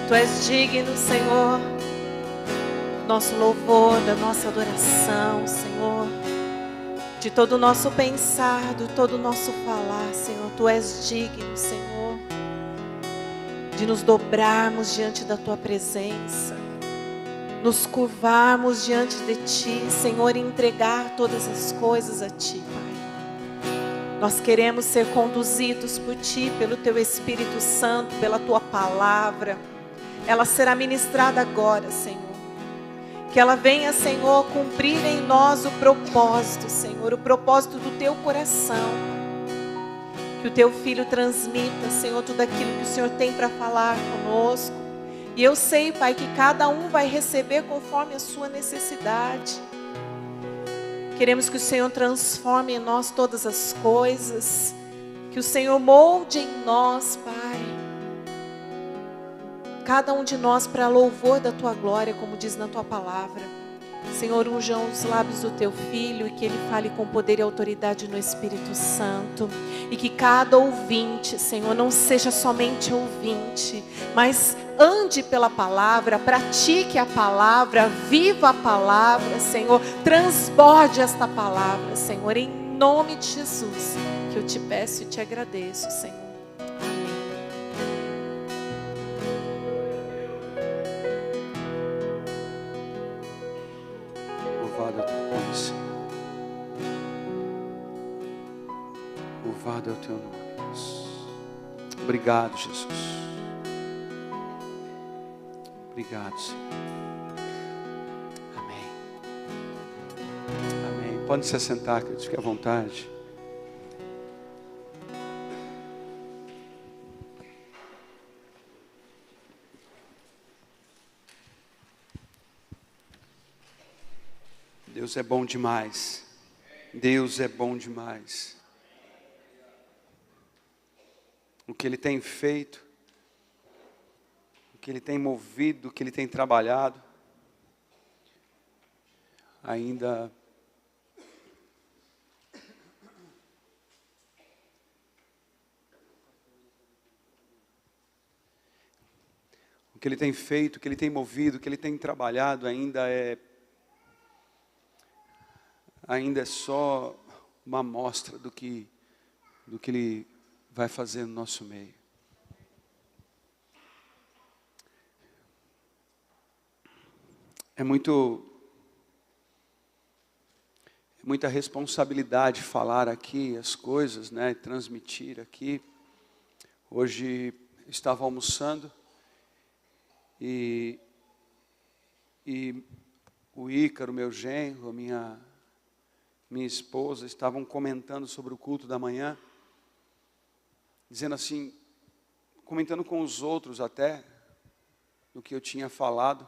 Tu és digno, Senhor, do nosso louvor, da nossa adoração, Senhor, de todo o nosso pensar, de todo o nosso falar, Senhor. Tu és digno, Senhor, de nos dobrarmos diante da Tua presença, nos curvarmos diante de Ti, Senhor, e entregar todas as coisas a Ti, Pai. Nós queremos ser conduzidos por Ti, pelo Teu Espírito Santo, pela Tua palavra. Ela será ministrada agora, Senhor. Que ela venha, Senhor, cumprir em nós o propósito, Senhor, o propósito do Teu coração. Que o Teu Filho transmita, Senhor, tudo aquilo que o Senhor tem para falar conosco. E eu sei, Pai, que cada um vai receber conforme a sua necessidade. Queremos que o Senhor transforme em nós todas as coisas. Que o Senhor molde em nós, Pai. Cada um de nós para louvor da Tua glória, como diz na Tua palavra. Senhor, unja os lábios do Teu Filho e que Ele fale com poder e autoridade no Espírito Santo. E que cada ouvinte, Senhor, não seja somente ouvinte, mas ande pela palavra, pratique a palavra, viva a palavra, Senhor. Transborde esta palavra, Senhor, em nome de Jesus, que eu te peço e te agradeço, Senhor. Louvado é o teu nome, Senhor. Louvado é o teu nome, Deus. Obrigado, Jesus. Obrigado, Senhor. Amém. Amém. Pode se assentar, queridos, fique à vontade. Deus é bom demais. Deus é bom demais. O que Ele tem feito, o que Ele tem movido, o que Ele tem trabalhado, ainda o que Ele tem feito, o que Ele tem movido, o que Ele tem trabalhado ainda é só uma amostra do que Ele vai fazer no nosso meio. É muita responsabilidade falar aqui as coisas, né, transmitir aqui. Hoje estava almoçando e o Ícaro, meu genro, minha esposa, estavam comentando sobre o culto da manhã, dizendo assim, comentando com os outros até, do que eu tinha falado.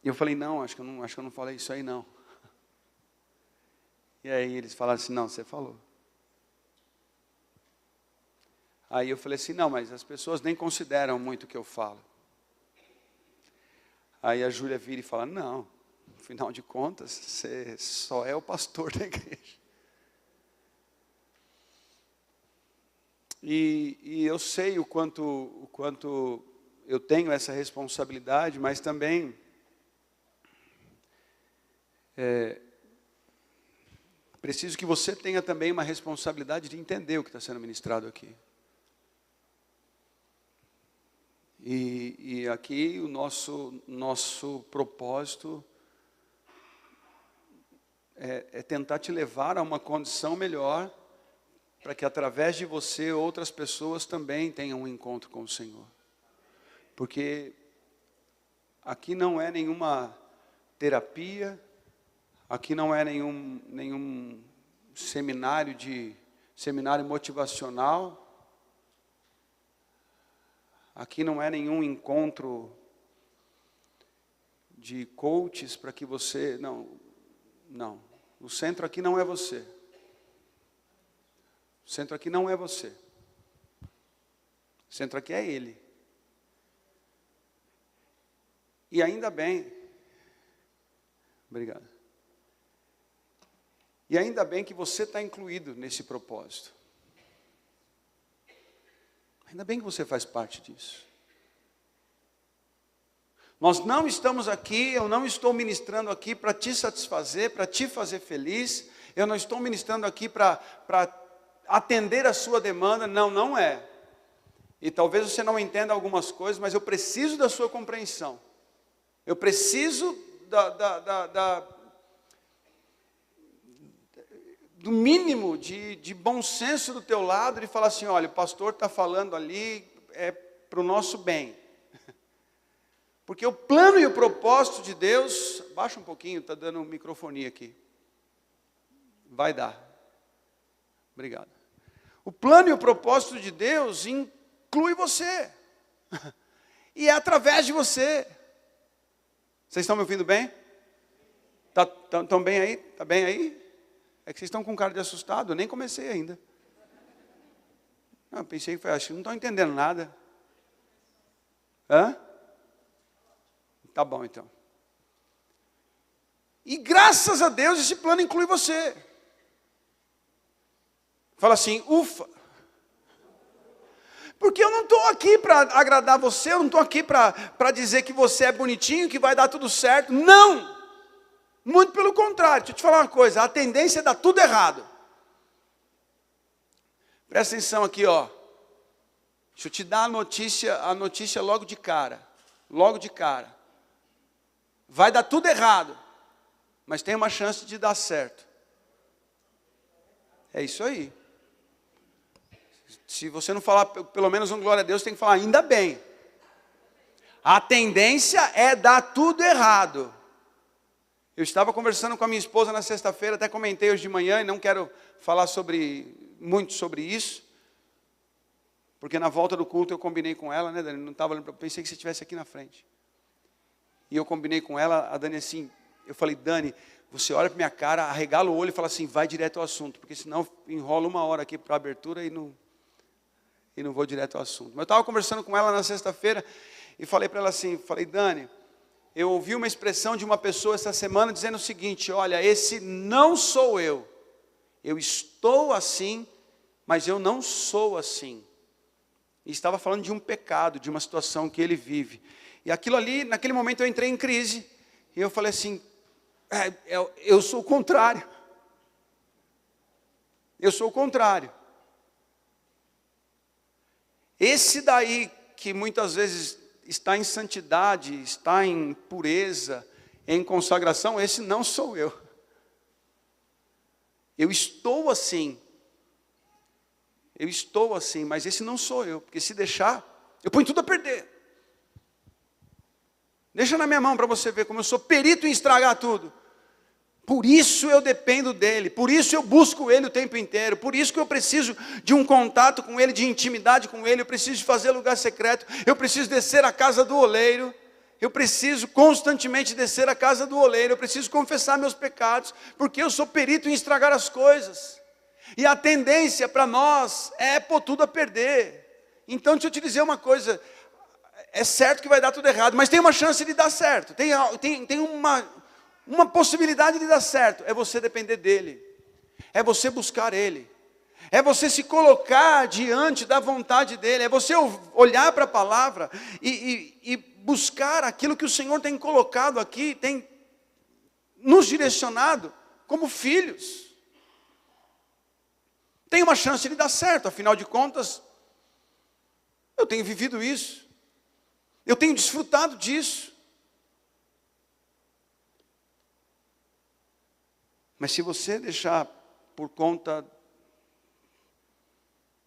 E eu falei, não, acho que eu não falei isso aí não. E aí eles falaram assim, não, você falou. Aí eu falei assim, não, mas as pessoas nem consideram muito o que eu falo. Aí a Júlia vira e fala, não, afinal de contas, você só é o pastor da igreja. E eu sei o quanto eu tenho essa responsabilidade, mas também preciso que você tenha também uma responsabilidade de entender o que está sendo ministrado aqui. E aqui o nosso propósito é tentar te levar a uma condição melhor, para que através de você outras pessoas também tenham um encontro com o Senhor. Porque aqui não é nenhuma terapia, aqui não é nenhum seminário motivacional, aqui não é nenhum encontro de coaches para que você, não, o centro aqui não é você. O centro aqui não é você. O centro aqui é Ele. E ainda bem, obrigado. E ainda bem que você está incluído nesse propósito. Ainda bem que você faz parte disso. Nós não estamos aqui, eu não estou ministrando aqui para te satisfazer, para te fazer feliz. Eu não estou ministrando aqui para atender a sua demanda. Não, não é. E talvez você não entenda algumas coisas, mas eu preciso da sua compreensão. Eu preciso do mínimo de bom senso do teu lado, de falar assim, olha, o pastor está falando ali, é para o nosso bem. Porque o plano e o propósito de Deus, baixa um pouquinho, está dando microfonia aqui. Vai dar. Obrigado. O plano e o propósito de Deus inclui você. E é através de você. Vocês estão me ouvindo bem? Estão bem aí? Está bem aí? É que vocês estão com cara de assustado, eu nem comecei ainda. Não, pensei que foi, acho que não estão entendendo nada. Hã? Tá bom, então. E graças a Deus esse plano inclui você. Fala assim, ufa. Porque eu não estou aqui para agradar você, eu não estou aqui para dizer que você é bonitinho, que vai dar tudo certo. Não! Muito pelo contrário, deixa eu te falar uma coisa, a tendência é dar tudo errado. Presta atenção aqui, ó. Deixa eu te dar a notícia logo de cara. Logo de cara. Vai dar tudo errado, mas tem uma chance de dar certo. É isso aí. Se você não falar pelo menos um glória a Deus, tem que falar ainda bem. A tendência é dar tudo errado. Eu estava conversando com a minha esposa na sexta-feira, até comentei hoje de manhã, e não quero falar muito sobre isso, porque na volta do culto eu combinei com ela, né, Dani? Não estava, pensei que você estivesse aqui na frente. E eu combinei com ela, a Dani assim, eu falei, Dani, você olha para minha cara, arregala o olho e fala assim, vai direto ao assunto, porque senão enrola 1 hora aqui para a abertura e não vou direto ao assunto. Mas eu estava conversando com ela na sexta-feira e falei para ela assim, falei, Dani, eu ouvi uma expressão de uma pessoa essa semana dizendo o seguinte, olha, esse não sou eu. Eu estou assim, mas eu não sou assim. E estava falando de um pecado, de uma situação que ele vive. E aquilo ali, naquele momento eu entrei em crise. E eu falei assim, eu sou o contrário. Eu sou o contrário. Esse daí que muitas vezes está em santidade, está em pureza, em consagração, esse não sou eu. Eu estou assim. Eu estou assim, mas esse não sou eu. Porque se deixar, eu ponho tudo a perder. Deixa na minha mão para você ver como eu sou perito em estragar tudo. Por isso eu dependo dele, por isso eu busco ele o tempo inteiro, por isso que eu preciso de um contato com ele, de intimidade com ele, eu preciso de fazer lugar secreto, eu preciso descer à casa do oleiro, eu preciso constantemente descer à casa do oleiro, eu preciso confessar meus pecados, porque eu sou perito em estragar as coisas. E a tendência para nós é pôr tudo a perder. Então deixa eu te dizer uma coisa, é certo que vai dar tudo errado, mas tem uma chance de dar certo, tem uma possibilidade de dar certo, é você depender dele, é você buscar ele, é você se colocar diante da vontade dele, é você olhar para a palavra e buscar aquilo que o Senhor tem colocado aqui, tem nos direcionado como filhos. Tem uma chance de dar certo, afinal de contas, eu tenho vivido isso. Eu tenho desfrutado disso. Mas se você deixar por conta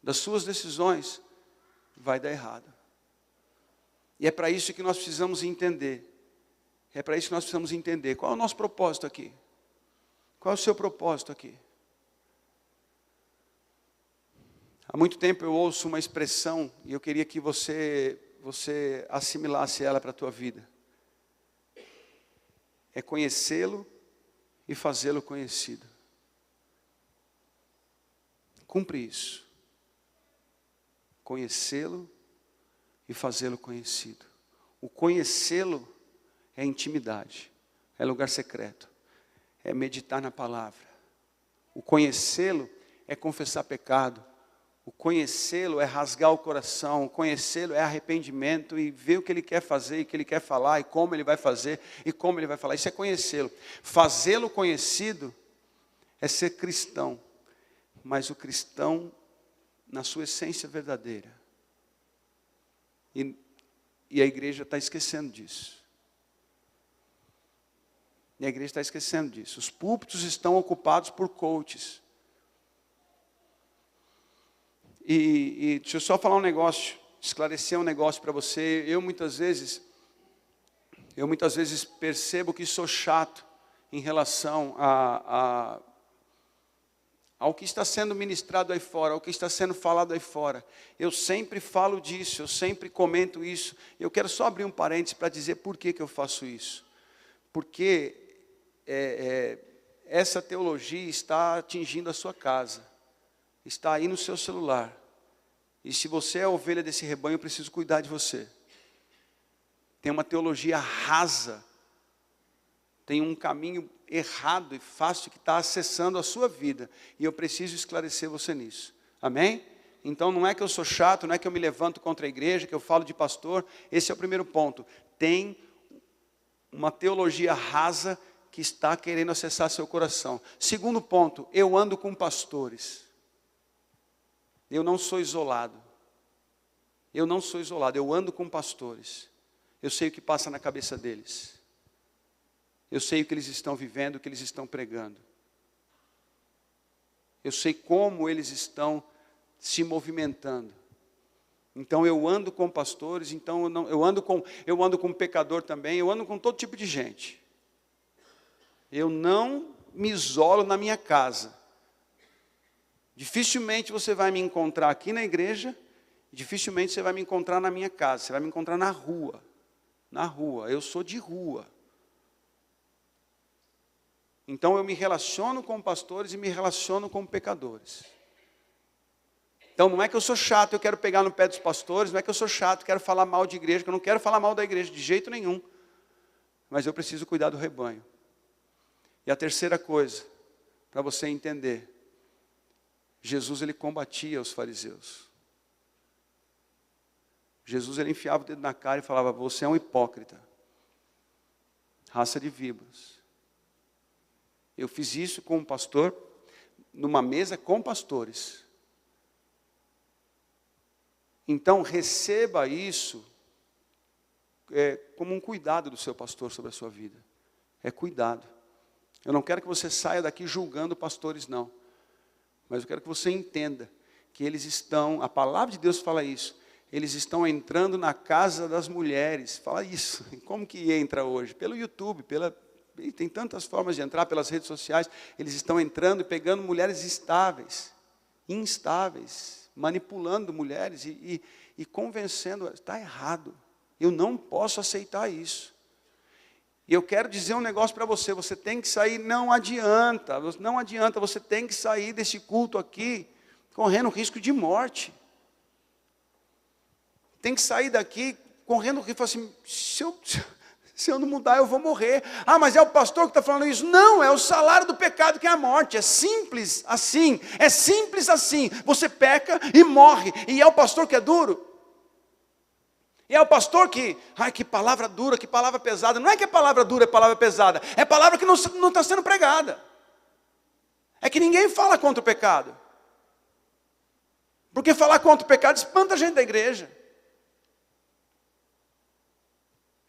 das suas decisões, vai dar errado. E é para isso que nós precisamos entender. É para isso que nós precisamos entender. Qual é o nosso propósito aqui? Qual é o seu propósito aqui? Há muito tempo eu ouço uma expressão e eu queria que você assimilasse ela para a tua vida. É conhecê-lo e fazê-lo conhecido. Cumpre isso. Conhecê-lo e fazê-lo conhecido. O conhecê-lo é intimidade, é lugar secreto, é meditar na palavra. O conhecê-lo é confessar pecado. O conhecê-lo é rasgar o coração, o conhecê-lo é arrependimento e ver o que ele quer fazer, e o que ele quer falar, e como ele vai fazer, e como ele vai falar. Isso é conhecê-lo. Fazê-lo conhecido é ser cristão, mas o cristão na sua essência verdadeira. E a igreja está esquecendo disso. E a igreja está esquecendo disso. Os púlpitos estão ocupados por coaches. E deixa eu só falar um negócio, esclarecer um negócio para você. Eu muitas vezes percebo que sou chato em relação ao que está sendo ministrado aí fora, ao que está sendo falado aí fora. Eu sempre falo disso, eu sempre comento isso. Eu quero só abrir um parênteses para dizer por que eu faço isso. Porque essa teologia está atingindo a sua casa. Está aí no seu celular. E se você é a ovelha desse rebanho, eu preciso cuidar de você. Tem uma teologia rasa. Tem um caminho errado e fácil que está acessando a sua vida. E eu preciso esclarecer você nisso. Amém? Então não é que eu sou chato, não é que eu me levanto contra a igreja, que eu falo de pastor. Esse é o primeiro ponto. Tem uma teologia rasa que está querendo acessar seu coração. Segundo ponto, eu ando com pastores. Eu não sou isolado. Eu não sou isolado, eu ando com pastores. Eu sei o que passa na cabeça deles. Eu sei o que eles estão vivendo, o que eles estão pregando. Eu sei como eles estão se movimentando. Então eu ando com pastores, então eu ando com pecador também, eu ando com todo tipo de gente. Eu não me isolo na minha casa. Dificilmente você vai me encontrar aqui na igreja, dificilmente você vai me encontrar na minha casa, você vai me encontrar na rua. Na rua, eu sou de rua. Então eu me relaciono com pastores e me relaciono com pecadores. Então não é que eu sou chato, eu quero pegar no pé dos pastores, não é que eu sou chato, quero falar mal de igreja, que eu não quero falar mal da igreja de jeito nenhum. Mas eu preciso cuidar do rebanho. E a terceira coisa, para você entender, Jesus ele combatia os fariseus. Jesus ele enfiava o dedo na cara e falava, você é um hipócrita, raça de víboras. Eu fiz isso com um pastor, numa mesa com pastores. Então receba isso como um cuidado do seu pastor sobre a sua vida. É cuidado. Eu não quero que você saia daqui julgando pastores, não. Mas eu quero que você entenda que eles estão, a palavra de Deus fala isso, eles estão entrando na casa das mulheres. Fala isso. Como que entra hoje? Pelo YouTube, tem tantas formas de entrar, pelas redes sociais. Eles estão entrando e pegando mulheres instáveis, manipulando mulheres e convencendo. Está errado. Eu não posso aceitar isso. E eu quero dizer um negócio para você, você tem que sair, não adianta, você tem que sair desse culto aqui, correndo risco de morte. Tem que sair daqui, correndo risco, assim, se eu não mudar eu vou morrer. Ah, mas é o pastor que está falando isso? Não, é o salário do pecado que é a morte, é simples assim, você peca e morre, e é o pastor que é duro? E é o pastor que palavra dura, que palavra pesada. Não é que a palavra dura é palavra pesada, é palavra que não está sendo pregada. É que ninguém fala contra o pecado. Porque falar contra o pecado espanta a gente da igreja.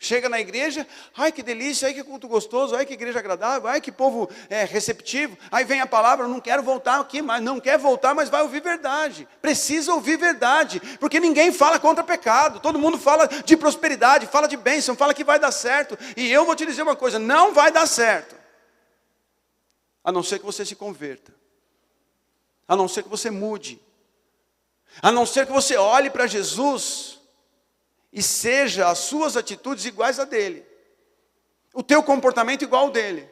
Chega na igreja, ai que delícia, ai que culto gostoso, ai que igreja agradável, ai que povo receptivo. Aí vem a palavra, não quero voltar aqui mais, não quer voltar, mas vai ouvir verdade. Precisa ouvir verdade, porque ninguém fala contra pecado. Todo mundo fala de prosperidade, fala de bênção, fala que vai dar certo. E eu vou te dizer uma coisa, não vai dar certo. A não ser que você se converta. A não ser que você mude. A não ser que você olhe para Jesus e seja as suas atitudes iguais a dele. O teu comportamento igual ao dele.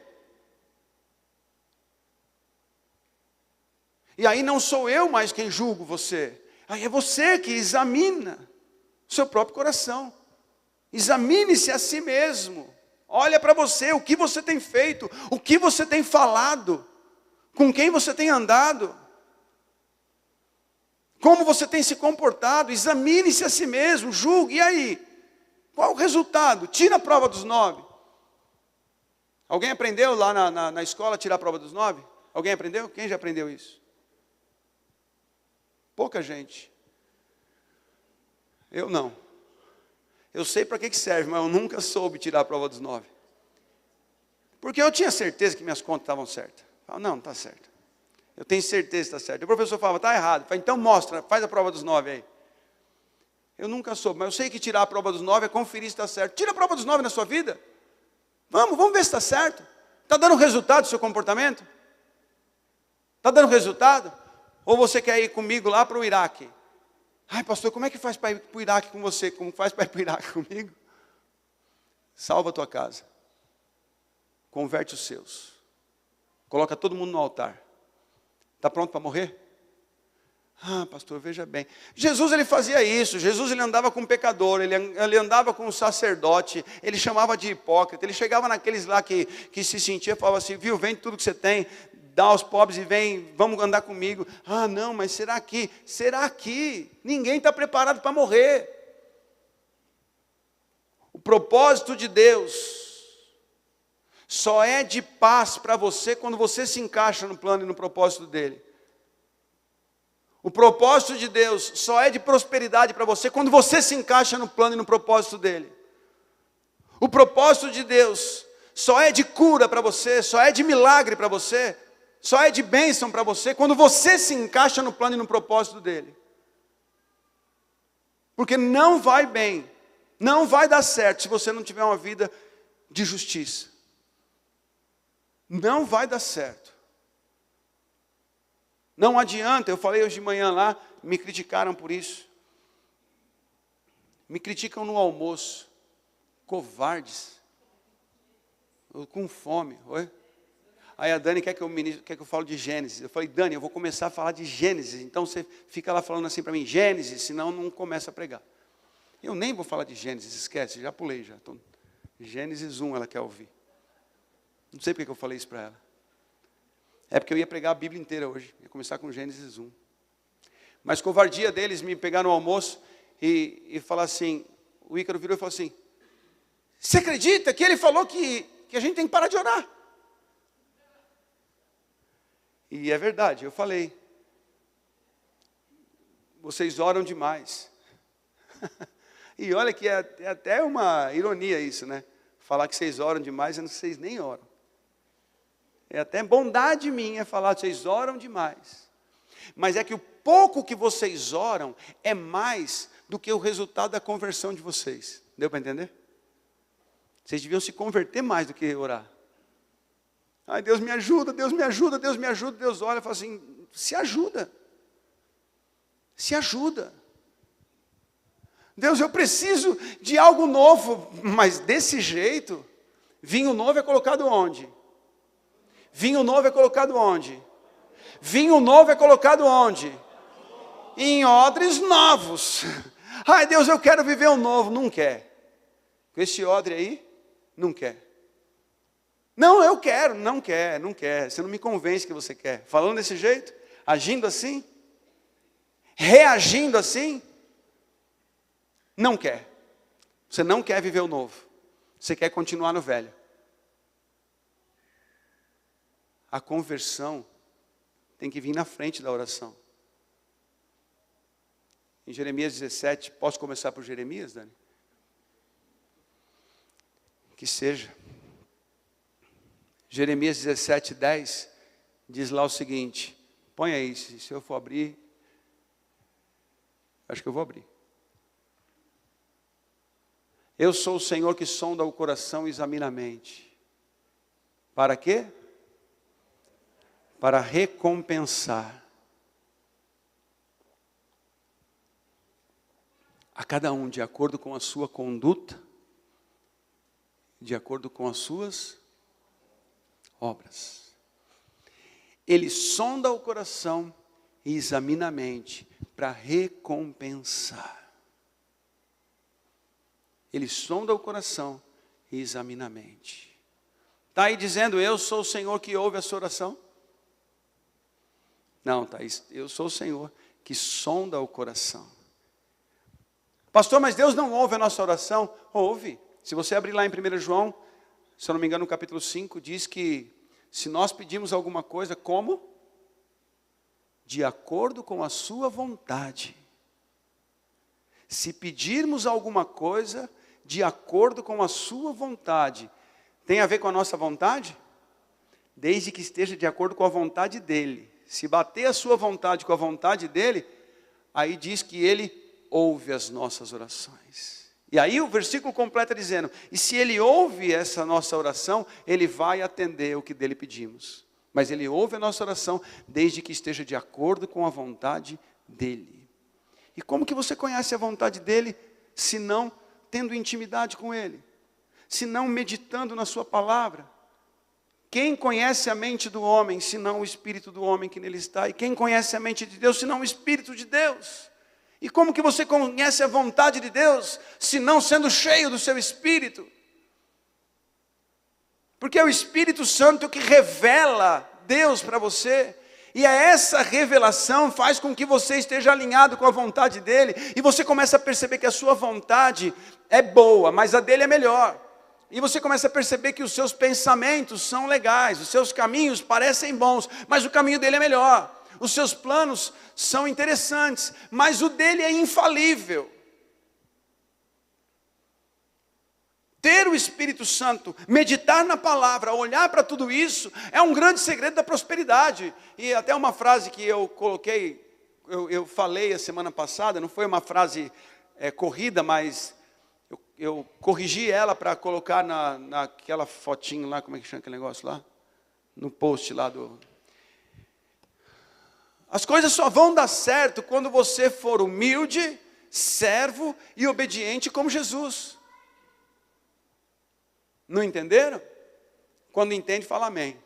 E aí não sou eu mais quem julgo você. Aí é você que examina o seu próprio coração. Examine-se a si mesmo. Olha para você, o que você tem feito, o que você tem falado, com quem você tem andado. Como você tem se comportado? Examine-se a si mesmo, julgue, e aí? Qual o resultado? Tira a prova dos 9. Alguém aprendeu lá na escola a tirar a prova dos 9? Alguém aprendeu? Quem já aprendeu isso? Pouca gente. Eu não. Eu sei para que serve, mas eu nunca soube tirar a prova dos 9. Porque eu tinha certeza que minhas contas estavam certas. Eu falava, não está certo. Eu tenho certeza que está certo. O professor falava, está errado. Eu falava, então mostra, faz a prova dos 9 aí. Eu nunca soube, mas eu sei que tirar a prova dos 9 é conferir se está certo. Tira a prova dos 9 na sua vida. Vamos ver se está certo. Está dando resultado o seu comportamento? Está dando resultado? Ou você quer ir comigo lá para o Iraque? Ai, pastor, como é que faz para ir para o Iraque com você? Como faz para ir para o Iraque comigo? Salva a tua casa. Converte os seus. Coloca todo mundo no altar. Está pronto para morrer? Ah, pastor, veja bem. Jesus, ele fazia isso. Jesus, ele andava com pecador, ele andava com um sacerdote, ele chamava de hipócrita, ele chegava naqueles lá que se sentia, falava assim, viu, vende tudo que você tem, dá aos pobres e vem, vamos andar comigo. Ah, não, mas será que? Ninguém está preparado para morrer. O propósito de Deus só é de paz para você quando você se encaixa no plano e no propósito dele. O propósito de Deus só é de prosperidade para você quando você se encaixa no plano e no propósito dele. O propósito de Deus só é de cura para você, só é de milagre para você, só é de bênção para você quando você se encaixa no plano e no propósito dele. Porque não vai bem, não vai dar certo se você não tiver uma vida de justiça. Não vai dar certo. Não adianta, eu falei hoje de manhã lá, me criticaram por isso. Me criticam no almoço. Covardes. Com fome. Oi? Aí a Dani quer que eu fale de Gênesis. Eu falei, Dani, eu vou começar a falar de Gênesis. Então você fica lá falando assim para mim, Gênesis, senão não começa a pregar. Eu nem vou falar de Gênesis, esquece, já pulei já. Gênesis 1 ela quer ouvir. Não sei porque que eu falei isso para ela. É porque eu ia pregar a Bíblia inteira hoje. Ia começar com Gênesis 1. Mas covardia deles me pegar no almoço e falar assim, o Ícaro virou e falou assim, você acredita que ele falou que a gente tem que parar de orar? E é verdade, eu falei. Vocês oram demais. E olha que é até uma ironia isso, né? Falar que vocês oram demais, sendo que vocês nem oram. É até bondade minha falar que vocês oram demais. Mas é que o pouco que vocês oram é mais do que o resultado da conversão de vocês. Deu para entender? Vocês deviam se converter mais do que orar. Ai, Deus me ajuda, Deus me ajuda, Deus me ajuda. Deus olha e fala assim, se ajuda. Se ajuda. Deus, eu preciso de algo novo. Mas desse jeito, vinho novo é colocado onde? Vinho novo é colocado onde? Vinho novo é colocado onde? Em odres novos. Ai, Deus, eu quero viver um novo. Não quer. Com esse odre aí, não quer. Não, eu quero. Não quer. Você não me convence que você quer. Falando desse jeito, agindo assim, reagindo assim, não quer. Você não quer viver o novo. Você quer continuar no velho. A conversão tem que vir na frente da oração. Em Jeremias 17, posso começar por Jeremias, Dani? Que seja. Jeremias 17, 10, diz lá o seguinte, põe aí, se eu for abrir, acho que eu vou abrir. Eu sou o Senhor que sonda o coração e examina a mente. Para quê? Para recompensar a cada um de acordo com a sua conduta, de acordo com as suas obras. Ele sonda o coração e examina a mente para recompensar. Ele sonda o coração e examina a mente. Está aí dizendo, eu sou o Senhor que ouve a sua oração? Não, Thaís, eu sou o Senhor que sonda o coração. Pastor, mas Deus não ouve a nossa oração? Ouve. Se você abrir lá em 1 João, se eu não me engano, no capítulo 5, diz que se nós pedimos alguma coisa, como? De acordo com a sua vontade. Se pedirmos alguma coisa, de acordo com a sua vontade, tem a ver com a nossa vontade? Desde que esteja de acordo com a vontade dele. Se bater a sua vontade com a vontade dele, aí diz que ele ouve as nossas orações. E aí o versículo completa dizendo, e se ele ouve essa nossa oração, ele vai atender o que dele pedimos. Mas ele ouve a nossa oração desde que esteja de acordo com a vontade dele. E como que você conhece a vontade dele, se não tendo intimidade com ele? Se não meditando na sua palavra? Quem conhece a mente do homem, se não o espírito do homem que nele está? E quem conhece a mente de Deus, se não o espírito de Deus? E como que você conhece a vontade de Deus, se não sendo cheio do seu espírito? Porque é o Espírito Santo que revela Deus para você. E essa revelação faz com que você esteja alinhado com a vontade dele. E você começa a perceber que a sua vontade é boa, mas a dele é melhor. E você começa a perceber que os seus pensamentos são legais, os seus caminhos parecem bons, mas o caminho dele é melhor. Os seus planos são interessantes, mas o dele é infalível. Ter o Espírito Santo, meditar na palavra, olhar para tudo isso, é um grande segredo da prosperidade. E até uma frase que eu coloquei, eu falei a semana passada, não foi uma frase corrida, mas eu corrigi ela para colocar naquela fotinho lá, como é que chama aquele negócio lá? No post lá do... As coisas só vão dar certo quando você for humilde, servo e obediente como Jesus. Não entenderam? Quando entende, fala amém.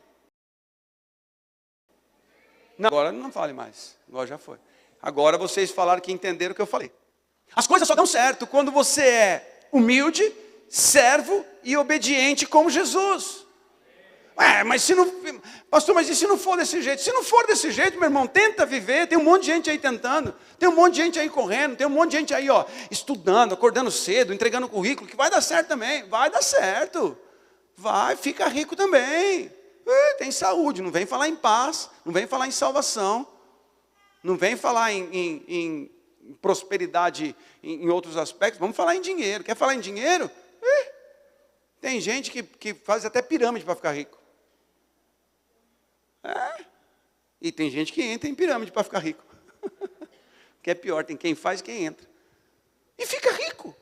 Não, agora não fale mais, agora já foi. Agora vocês falaram que entenderam o que eu falei. As coisas só dão certo quando você é humilde, servo e obediente como Jesus. Mas se não... Pastor, mas e se não for desse jeito? Se não for desse jeito, meu irmão, tenta viver. Tem um monte de gente aí tentando. Tem um monte de gente aí correndo. Tem um monte de gente aí, estudando, acordando cedo, entregando currículo, que vai dar certo também. Vai dar certo. Vai, fica rico também. Tem saúde, não vem falar em paz, não vem falar em salvação, não vem falar em prosperidade em outros aspectos. Vamos falar em dinheiro. Quer falar em dinheiro? Tem gente que faz até pirâmide para ficar rico. E tem gente que entra em pirâmide para ficar rico. Que é pior, tem quem faz e quem entra. E fica rico.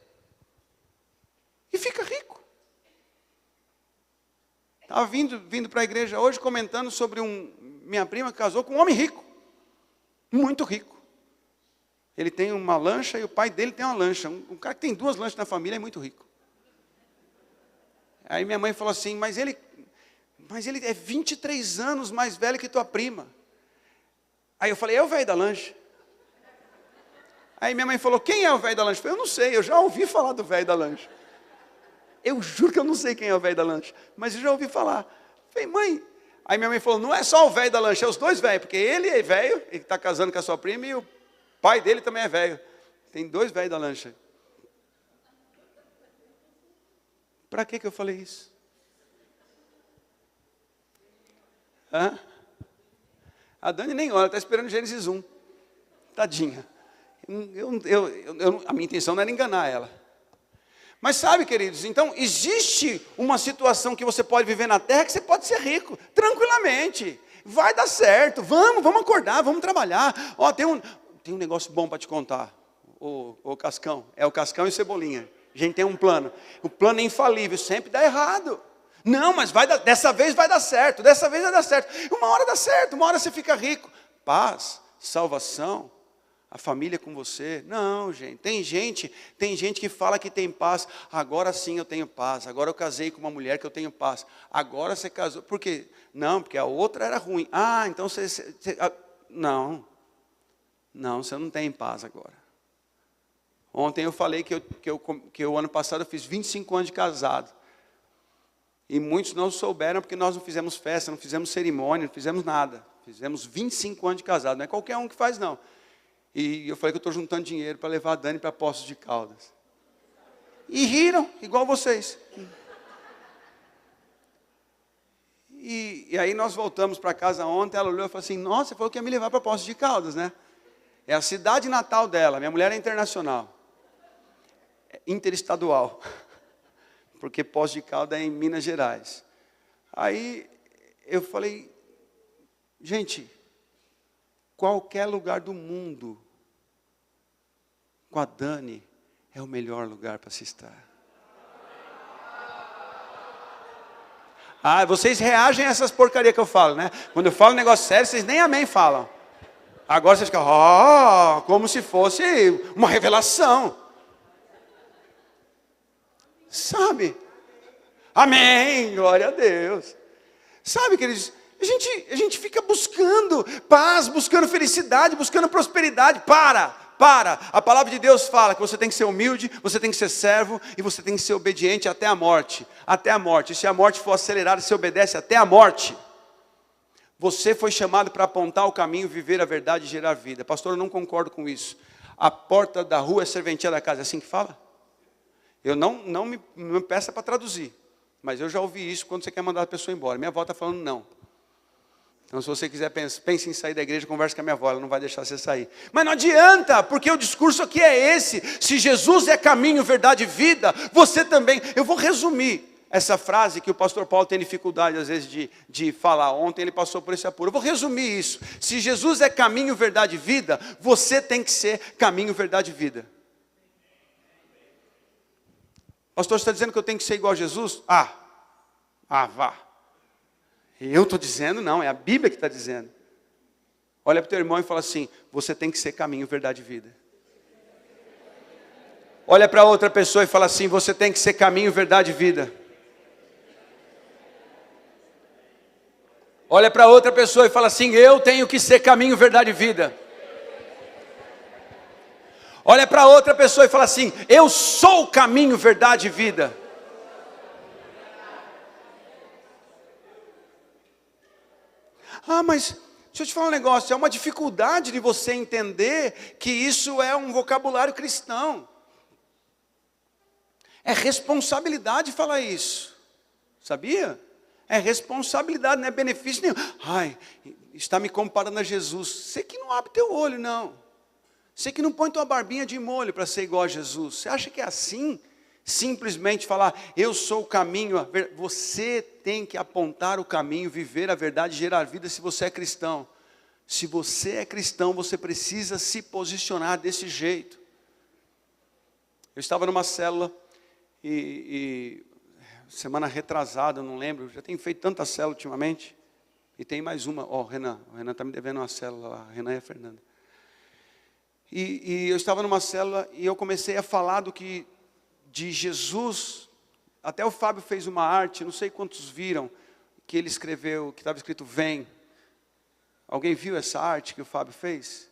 E fica rico. Estava vindo para a igreja hoje comentando sobre minha prima que casou com um homem rico. Muito rico. Ele tem uma lancha e o pai dele tem uma lancha. Um cara que tem 2 lanchas na família é muito rico. Aí minha mãe falou assim, mas ele é 23 anos mais velho que tua prima. Aí eu falei, é o velho da lancha. Aí minha mãe falou, quem é o velho da lancha? Eu falei, eu não sei, eu já ouvi falar do velho da lancha. Eu juro que eu não sei quem é o velho da lancha, mas eu já ouvi falar. Eu falei, mãe. Aí minha mãe falou, não é só o velho da lancha, é os 2 velhos, porque ele é velho, ele está casando com a sua prima, e o pai dele também é velho. Tem 2 velhos da lancha. Para que eu falei isso? A Dani nem olha, está esperando Gênesis 1. Tadinha. A minha intenção não era enganar ela. Mas sabe, queridos, então existe uma situação que você pode viver na terra que você pode ser rico, tranquilamente. Vai dar certo, vamos acordar, vamos trabalhar. Tem um negócio bom para te contar, o Cascão. É o Cascão e o Cebolinha. A gente tem um plano. O plano é infalível, sempre dá errado. Não, mas dessa vez vai dar certo, dessa vez vai dar certo. Uma hora dá certo, uma hora você fica rico. Paz, salvação, a família com você. Não, gente, tem gente que fala que tem paz. Agora sim eu tenho paz, agora eu casei com uma mulher que eu tenho paz. Agora você casou, por quê? Não, porque a outra era ruim. Então você não, você não tem paz agora. Ontem eu falei que o ano passado eu fiz 25 anos de casado. E muitos não souberam porque nós não fizemos festa, não fizemos cerimônia, não fizemos nada. Fizemos 25 anos de casado. Não é qualquer um que faz, não. E eu falei que eu estou juntando dinheiro para levar a Dani para Poços de Caldas. E riram, igual vocês. E aí nós voltamos para casa ontem, ela olhou e falou assim, nossa, você falou que ia me levar para Poços de Caldas, né? É a cidade natal dela, minha mulher é internacional. É interestadual. Porque Poços de Caldas é em Minas Gerais. Aí eu falei, gente, qualquer lugar do mundo com a Dani é o melhor lugar para se estar. Ah, vocês reagem a essas porcarias que eu falo, né? Quando eu falo um negócio sério, vocês nem amém falam. Agora vocês ficam, como se fosse uma revelação. Sabe? Amém, glória a Deus. Sabe, queridos, a gente fica buscando paz, buscando felicidade, buscando prosperidade. Para. A palavra de Deus fala que você tem que ser humilde, você tem que ser servo e você tem que ser obediente até a morte. Até a morte. E se a morte for acelerada, você obedece até a morte. Você foi chamado para apontar o caminho, viver a verdade e gerar vida. Pastor, eu não concordo com isso. A porta da rua é serventia da casa, é assim que fala? Eu não me peça para traduzir. Mas eu já ouvi isso quando você quer mandar a pessoa embora. Minha avó está falando não. Então se você quiser, pense em sair da igreja, converse com a minha avó, ela não vai deixar você sair. Mas não adianta, porque o discurso aqui é esse. Se Jesus é caminho, verdade e vida, você também. Eu vou resumir essa frase que o pastor Paulo tem dificuldade às vezes de falar. Ontem ele passou por esse apuro. Eu vou resumir isso. Se Jesus é caminho, verdade e vida, você tem que ser caminho, verdade e vida. Pastor, você está dizendo que eu tenho que ser igual a Jesus? Vá. Eu estou dizendo, não, é a Bíblia que está dizendo. Olha para o teu irmão e fala assim, você tem que ser caminho, verdade e vida. Olha para outra pessoa e fala assim, você tem que ser caminho, verdade e vida. Olha para outra pessoa e fala assim, eu tenho que ser caminho, verdade e vida. Olha para outra pessoa e fala assim, eu sou o caminho, verdade e vida. Mas deixa eu te falar um negócio, é uma dificuldade de você entender que isso é um vocabulário cristão. É responsabilidade falar isso, sabia? É responsabilidade, não é benefício nenhum. Está me comparando a Jesus. Você que não abre teu olho, não. Você que não põe tua barbinha de molho para ser igual a Jesus. Você acha que é assim? Simplesmente falar, eu sou o caminho. Você tem que apontar o caminho, viver a verdade, gerar vida se você é cristão. Se você é cristão, você precisa se posicionar desse jeito. Eu estava numa célula e semana retrasada, não lembro, já tenho feito tanta célula ultimamente. E tem mais uma, o Renan está me devendo uma célula lá, Renan e a Fernanda. E eu estava numa célula e eu comecei a falar de Jesus. Até o Fábio fez uma arte, não sei quantos viram, que ele escreveu, que estava escrito vem. Alguém viu essa arte que o Fábio fez?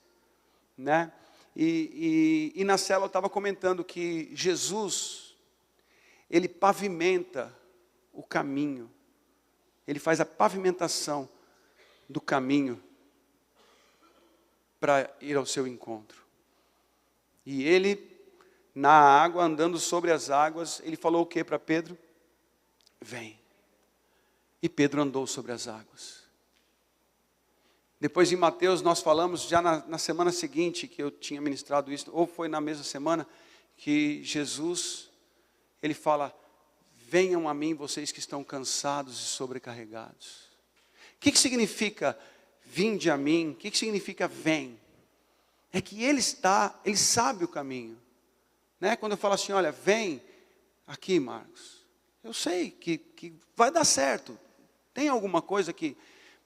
Né? E na célula eu estava comentando que Jesus, ele pavimenta o caminho. Ele faz a pavimentação do caminho para ir ao seu encontro. E ele, na água, andando sobre as águas, ele falou o que para Pedro? Vem. E Pedro andou sobre as águas. Depois em Mateus nós falamos, já na semana seguinte que eu tinha ministrado isso, ou foi na mesma semana, que Jesus, ele fala, venham a mim vocês que estão cansados e sobrecarregados. O que significa vinde a mim? O que significa vem? É que ele sabe o caminho. Né? Quando eu falo assim, olha, vem aqui, Marcos. Eu sei que vai dar certo. Tem alguma coisa que...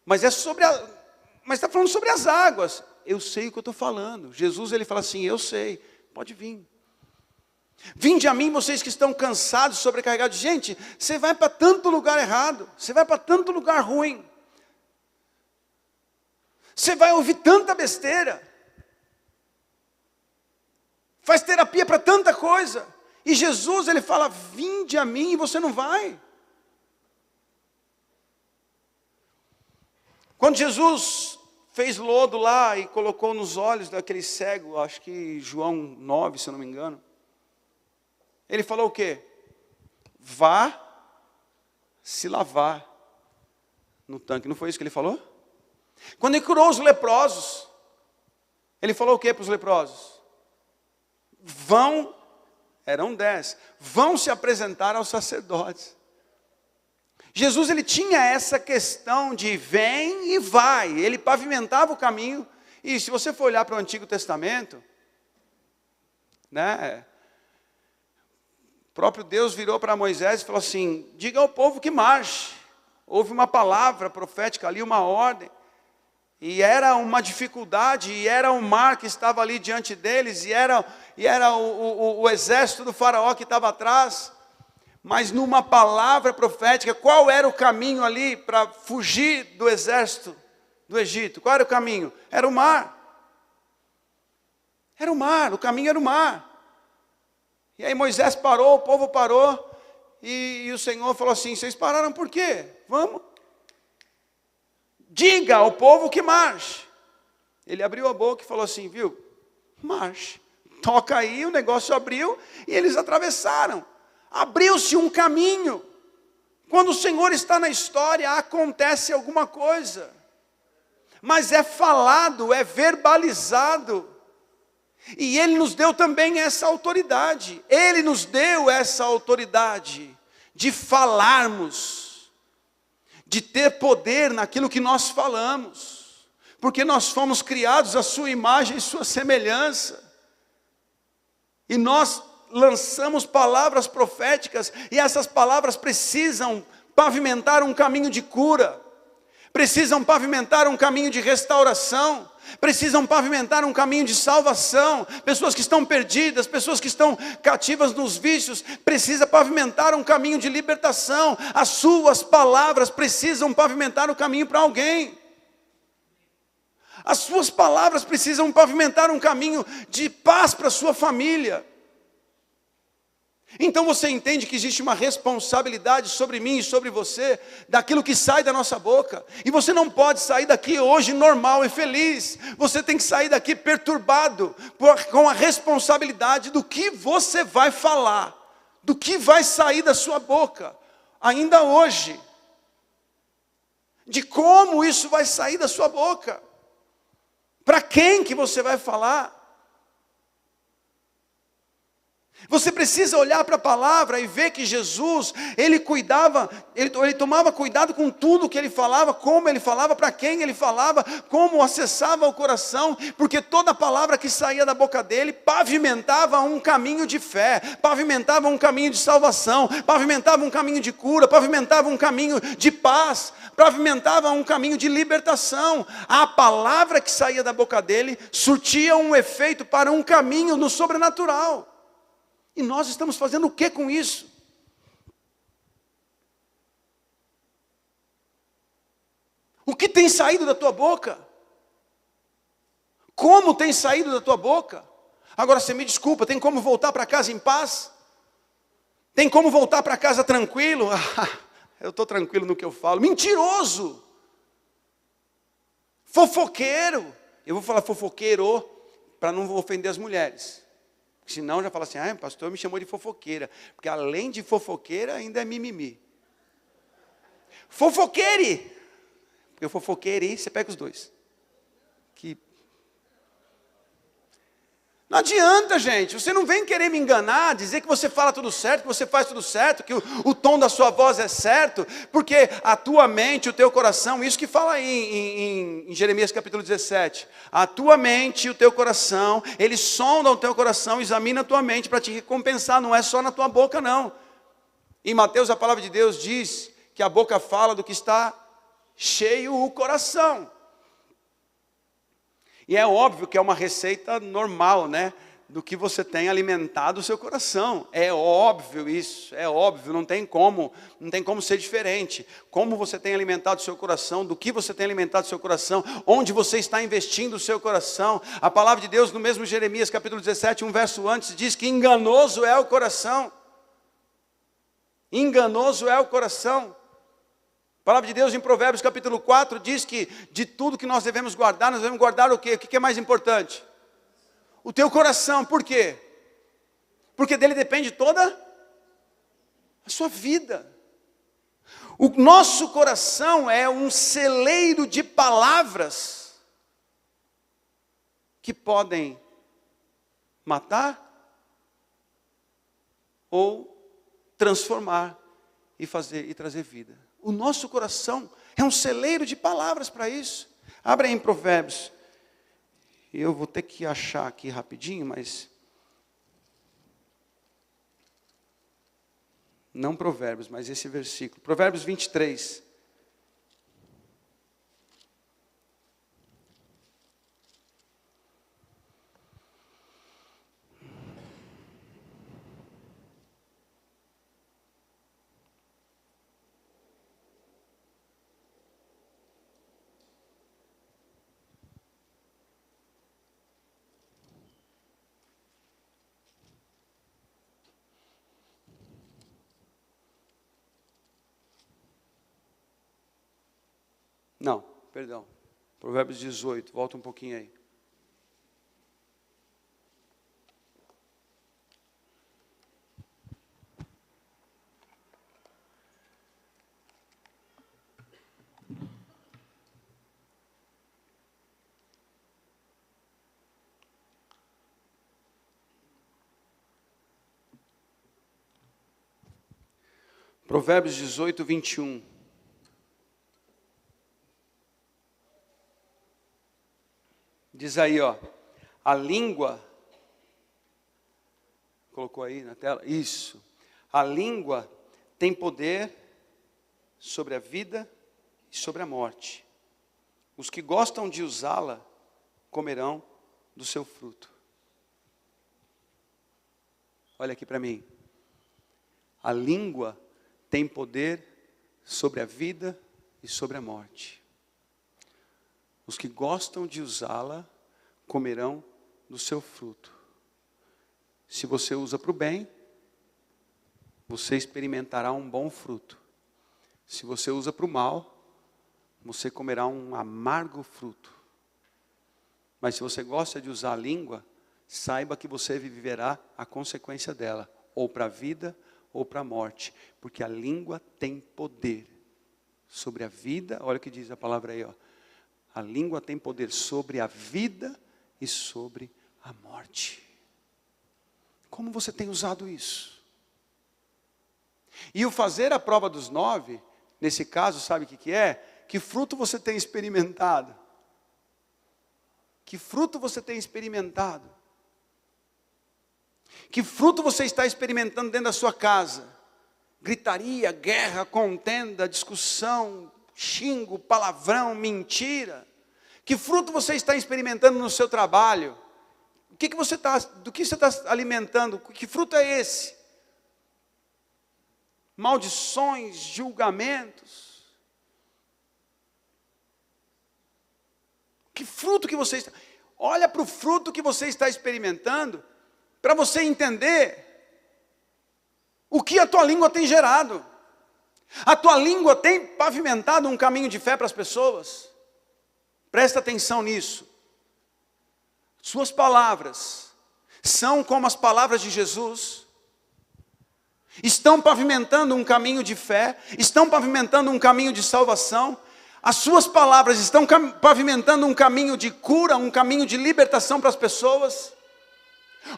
Mas está falando sobre as águas. Eu sei o que eu estou falando. Jesus, ele fala assim, eu sei, pode vir. Vinde a mim vocês que estão cansados, sobrecarregados. Gente, você vai para tanto lugar errado. Você vai para tanto lugar ruim. Você vai ouvir tanta besteira. Faz terapia para tanta coisa. E Jesus, ele fala, vinde a mim, e você não vai. Quando Jesus fez lodo lá e colocou nos olhos daquele cego, acho que João 9, se eu não me engano. Ele falou o quê? Vá se lavar no tanque. Não foi isso que ele falou? Quando ele curou os leprosos, ele falou o quê para os leprosos? Eram 10, vão se apresentar aos sacerdotes. Jesus, ele tinha essa questão de vem e vai, ele pavimentava o caminho. E se você for olhar para o Antigo Testamento, né, o próprio Deus virou para Moisés e falou assim, diga ao povo que marche. Houve uma palavra profética ali, uma ordem. E era uma dificuldade, e era o mar que estava ali diante deles, e era o exército do faraó que estava atrás. Mas numa palavra profética, qual era o caminho ali para fugir do exército do Egito? Qual era o caminho? Era o mar. Era o mar, o caminho era o mar. E aí Moisés parou, o povo parou, e o Senhor falou assim, vocês pararam por quê? Vamos. Diga ao povo que marche. Ele abriu a boca e falou assim, viu? Marche. Toca aí, o negócio abriu, e eles atravessaram. Abriu-se um caminho. Quando o Senhor está na história, acontece alguma coisa. Mas é falado, é verbalizado. E Ele nos deu também essa autoridade. Ele nos deu essa autoridade de falarmos, de ter poder naquilo que nós falamos. Porque nós fomos criados à sua imagem e sua semelhança. E nós lançamos palavras proféticas, e essas palavras precisam pavimentar um caminho de cura, precisam pavimentar um caminho de restauração, precisam pavimentar um caminho de salvação. Pessoas que estão perdidas, pessoas que estão cativas nos vícios, precisa pavimentar um caminho de libertação. As suas palavras precisam pavimentar o caminho para alguém. As suas palavras precisam pavimentar um caminho de paz para a sua família. Então você entende que existe uma responsabilidade sobre mim e sobre você, daquilo que sai da nossa boca. E você não pode sair daqui hoje normal e feliz. Você tem que sair daqui perturbado, com a responsabilidade do que você vai falar, do que vai sair da sua boca, ainda hoje. De como isso vai sair da sua boca. Para quem que você vai falar? Você precisa olhar para a palavra e ver que Jesus, ele tomava cuidado com tudo que ele falava, como ele falava, para quem ele falava, como acessava o coração, porque toda palavra que saía da boca dele pavimentava um caminho de fé, pavimentava um caminho de salvação, pavimentava um caminho de cura, pavimentava um caminho de paz, pavimentava um caminho de libertação. A palavra que saía da boca dele surtia um efeito para um caminho no sobrenatural. E nós estamos fazendo o que com isso? O que tem saído da tua boca? Como tem saído da tua boca? Agora você me desculpa, tem como voltar para casa em paz? Tem como voltar para casa tranquilo? Eu estou tranquilo no que eu falo. Mentiroso! Fofoqueiro! Eu vou falar fofoqueiro para não ofender as mulheres. Senão já fala assim, o pastor me chamou de fofoqueira. Porque além de fofoqueira, ainda é mimimi. Fofoqueire! Porque fofoqueire, você pega os dois. Não adianta, gente. Você não vem querer me enganar, dizer que você fala tudo certo, que você faz tudo certo, que o tom da sua voz é certo. Porque a tua mente, o teu coração, isso que fala aí em Jeremias capítulo 17. A tua mente e o teu coração, eles sondam o teu coração, examina a tua mente para te recompensar. Não é só na tua boca, não. Em Mateus, a palavra de Deus diz que a boca fala do que está cheio o coração. E é óbvio que é uma receita normal, né? Do que você tem alimentado o seu coração. É óbvio isso, é óbvio, não tem como ser diferente. Como você tem alimentado o seu coração, do que você tem alimentado o seu coração, onde você está investindo o seu coração. A palavra de Deus, no mesmo Jeremias capítulo 17, um verso antes, diz que enganoso é o coração. Enganoso é o coração. A palavra de Deus em Provérbios capítulo 4 diz que de tudo que nós devemos guardar o quê? O que é mais importante? O teu coração. Por quê? Porque dele depende toda a sua vida. O nosso coração é um celeiro de palavras que podem matar ou transformar e trazer vida. O nosso coração é um celeiro de palavras para isso. Abra aí em Provérbios. Eu vou ter que achar aqui rapidinho, mas não Provérbios, mas esse versículo. Provérbios 23. Não, perdão. Provérbios 18, volta um pouquinho aí. Provérbios 18, 21. Diz aí, ó, a língua, colocou aí na tela? Isso. A língua tem poder sobre a vida e sobre a morte. Os que gostam de usá-la comerão do seu fruto. Olha aqui para mim. A língua tem poder sobre a vida e sobre a morte. Os que gostam de usá-la comerão do seu fruto. Se você usa para o bem, você experimentará um bom fruto. Se você usa para o mal, você comerá um amargo fruto. Mas se você gosta de usar a língua, saiba que você viverá a consequência dela, ou para a vida ou para a morte, porque a língua tem poder sobre a vida. Olha o que diz a palavra aí, ó. A língua tem poder sobre a vida e sobre a morte. Como você tem usado isso? E o fazer a prova dos 9, nesse caso, sabe o que é? Que fruto você tem experimentado? Que fruto você tem experimentado? Que fruto você está experimentando dentro da sua casa? Gritaria, guerra, contenda, discussão, xingo, palavrão, mentira. Que fruto você está experimentando no seu trabalho? Do que você está alimentando? Que fruto é esse? Maldições, julgamentos. Que fruto que você está... Olha para o fruto que você está experimentando, para você entender o que a tua língua tem gerado. A tua língua tem pavimentado um caminho de fé para as pessoas? Presta atenção nisso. Suas palavras são como as palavras de Jesus? Estão pavimentando um caminho de fé? Estão pavimentando um caminho de salvação? As suas palavras estão pavimentando um caminho de cura, um caminho de libertação para as pessoas?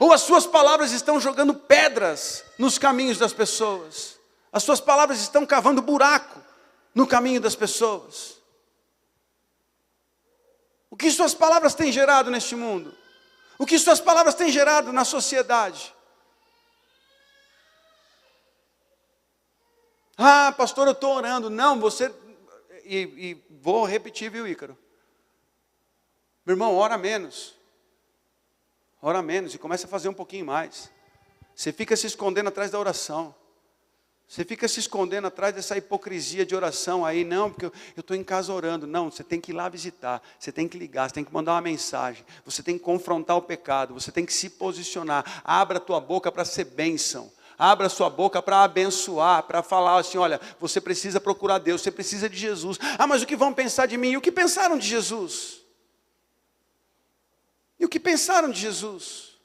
Ou as suas palavras estão jogando pedras nos caminhos das pessoas? As suas palavras estão cavando buraco no caminho das pessoas? O que suas palavras têm gerado neste mundo? O que suas palavras têm gerado na sociedade? Ah, pastor, eu estou orando. Não, você... E vou repetir, viu, Ícaro? Meu irmão, ora menos. Ora menos e começa a fazer um pouquinho mais. Você fica se escondendo atrás da oração. Você fica se escondendo atrás dessa hipocrisia de oração aí. Não, porque eu estou em casa orando. Não, você tem que ir lá visitar. Você tem que ligar, você tem que mandar uma mensagem. Você tem que confrontar o pecado. Você tem que se posicionar. Abra a tua boca para ser bênção. Abra sua boca para abençoar, para falar assim, olha, você precisa procurar Deus, você precisa de Jesus. Ah, mas o que vão pensar de mim? E o que pensaram de Jesus? E o que pensaram de Jesus?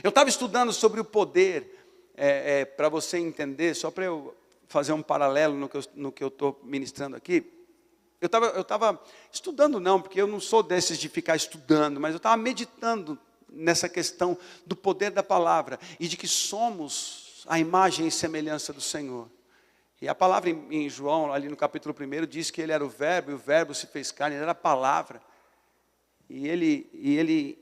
Eu estava estudando sobre o poder, para você entender, só para eu fazer um paralelo no que eu estou ministrando aqui. Eu estava estudando não, porque eu não sou desses de ficar estudando, mas eu estava meditando nessa questão do poder da palavra e de que somos a imagem e semelhança do Senhor. E a palavra em João, ali no capítulo 1, diz que ele era o verbo, e o verbo se fez carne, ele era a palavra. E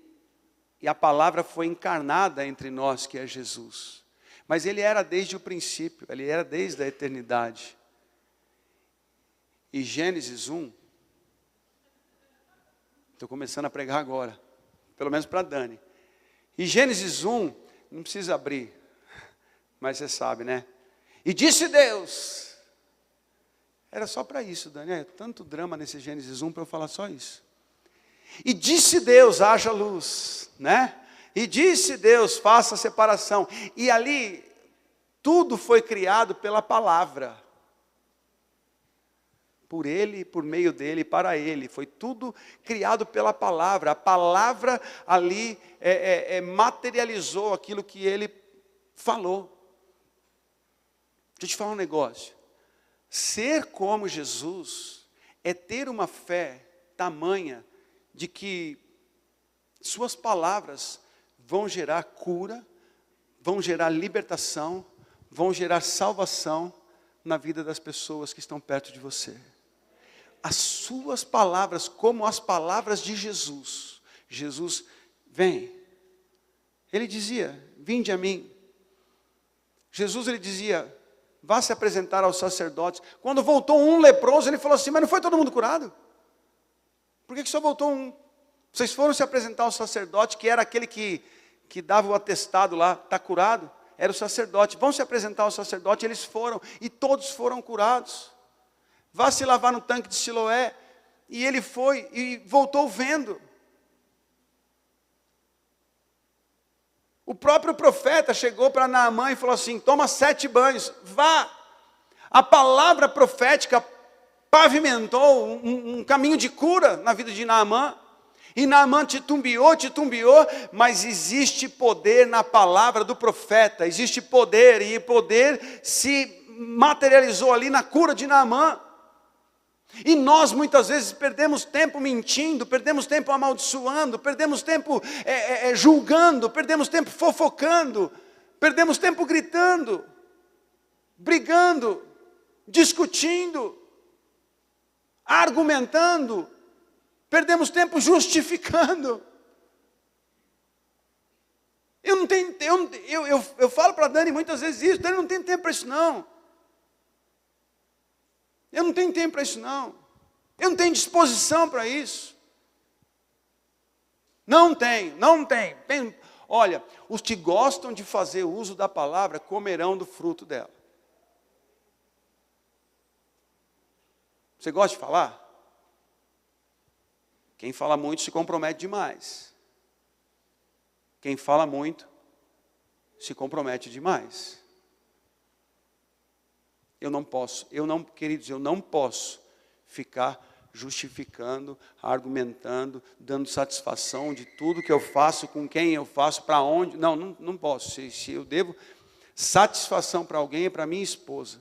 a palavra foi encarnada entre nós, que é Jesus. Mas ele era desde o princípio, ele era desde a eternidade. E Gênesis 1, estou começando a pregar agora, pelo menos para Dani. E Gênesis 1, não precisa abrir, mas você sabe, né? E disse Deus, era só para isso, Dani, tanto drama nesse Gênesis 1 para eu falar só isso. E disse Deus, haja luz, né? E disse Deus, faça a separação. E ali, tudo foi criado pela palavra. Por ele, por meio dele, para ele. Foi tudo criado pela palavra. A palavra ali materializou aquilo que ele falou. Deixa eu te falar um negócio. Ser como Jesus é ter uma fé tamanha de que suas palavras vão gerar cura, vão gerar libertação, vão gerar salvação na vida das pessoas que estão perto de você. As suas palavras, como as palavras de Jesus. Jesus, vem. Ele dizia, vinde a mim. Jesus, ele dizia, vá se apresentar aos sacerdotes. Quando voltou um leproso, ele falou assim, mas não foi todo mundo curado? Por que só voltou um? Vocês foram se apresentar ao sacerdote, que era aquele que dava o atestado lá, está curado? Era o sacerdote. Vão se apresentar ao sacerdote, eles foram, e todos foram curados. Vá se lavar no tanque de Siloé. E ele foi e voltou vendo. O próprio profeta chegou para Naamã e falou assim, toma 7 banhos, vá. A palavra profética pavimentou um caminho de cura na vida de Naamã. E Naamã titubeou, mas existe poder na palavra do profeta, existe poder, e o poder se materializou ali na cura de Naamã. E nós muitas vezes perdemos tempo mentindo, perdemos tempo amaldiçoando, perdemos tempo julgando, perdemos tempo fofocando, perdemos tempo gritando, brigando, discutindo, argumentando, perdemos tempo justificando. Eu falo para a Dani muitas vezes isso, Dani, não tem tempo para isso não. Eu não tenho tempo para isso não. Eu não tenho disposição para isso. Não tenho. Olha, os que gostam de fazer uso da palavra comerão do fruto dela. Você gosta de falar? Quem fala muito se compromete demais. Quem fala muito se compromete demais. Queridos, eu não posso ficar justificando, argumentando, dando satisfação de tudo que eu faço, com quem eu faço, para onde. Não posso. Se eu devo satisfação para alguém, é para minha esposa.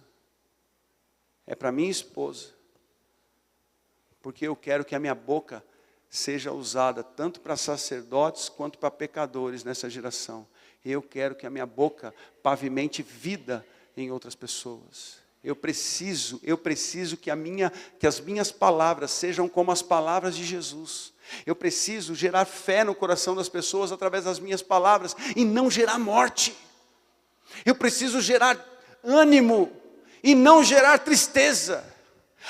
É para minha esposa. Porque eu quero que a minha boca seja usada tanto para sacerdotes quanto para pecadores nessa geração. Eu quero que a minha boca pavimente vida em outras pessoas. Eu preciso que as minhas palavras sejam como as palavras de Jesus. Eu preciso gerar fé no coração das pessoas através das minhas palavras e não gerar morte. Eu preciso gerar ânimo e não gerar tristeza.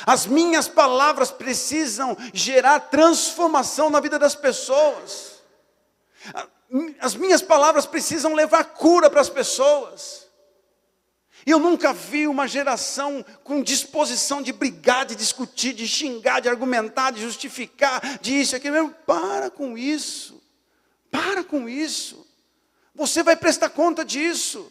As minhas palavras precisam gerar transformação na vida das pessoas. As minhas palavras precisam levar cura para as pessoas. Eu nunca vi uma geração com disposição de brigar, de discutir, de xingar, de argumentar, de justificar, de isso e aquilo. Para com isso. Você vai prestar conta disso.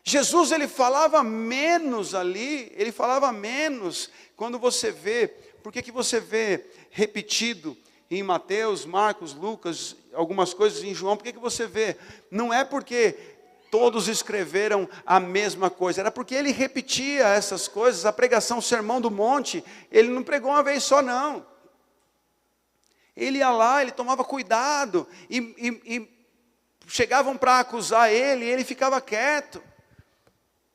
Jesus, ele falava menos ali, ele falava menos. Quando você vê, por que você vê repetido em Mateus, Marcos, Lucas, algumas coisas em João, por que você vê? Não é porque todos escreveram a mesma coisa, era porque ele repetia essas coisas. A pregação, o sermão do monte, ele não pregou uma vez só, não. Ele ia lá, ele tomava cuidado, e chegavam para acusar ele, e ele ficava quieto.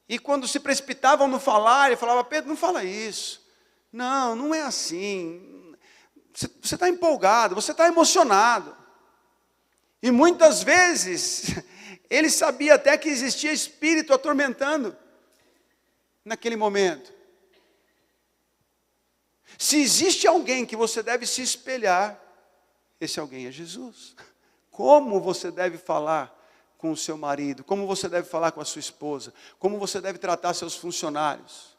E quando se precipitavam no falar, ele falava: Pedro, não fala isso. Não, não é assim. Você está empolgado, você está emocionado. E muitas vezes, ele sabia até que existia espírito atormentando naquele momento. Se existe alguém que você deve se espelhar, esse alguém é Jesus. Como você deve falar com o seu marido? Como você deve falar com a sua esposa? Como você deve tratar seus funcionários?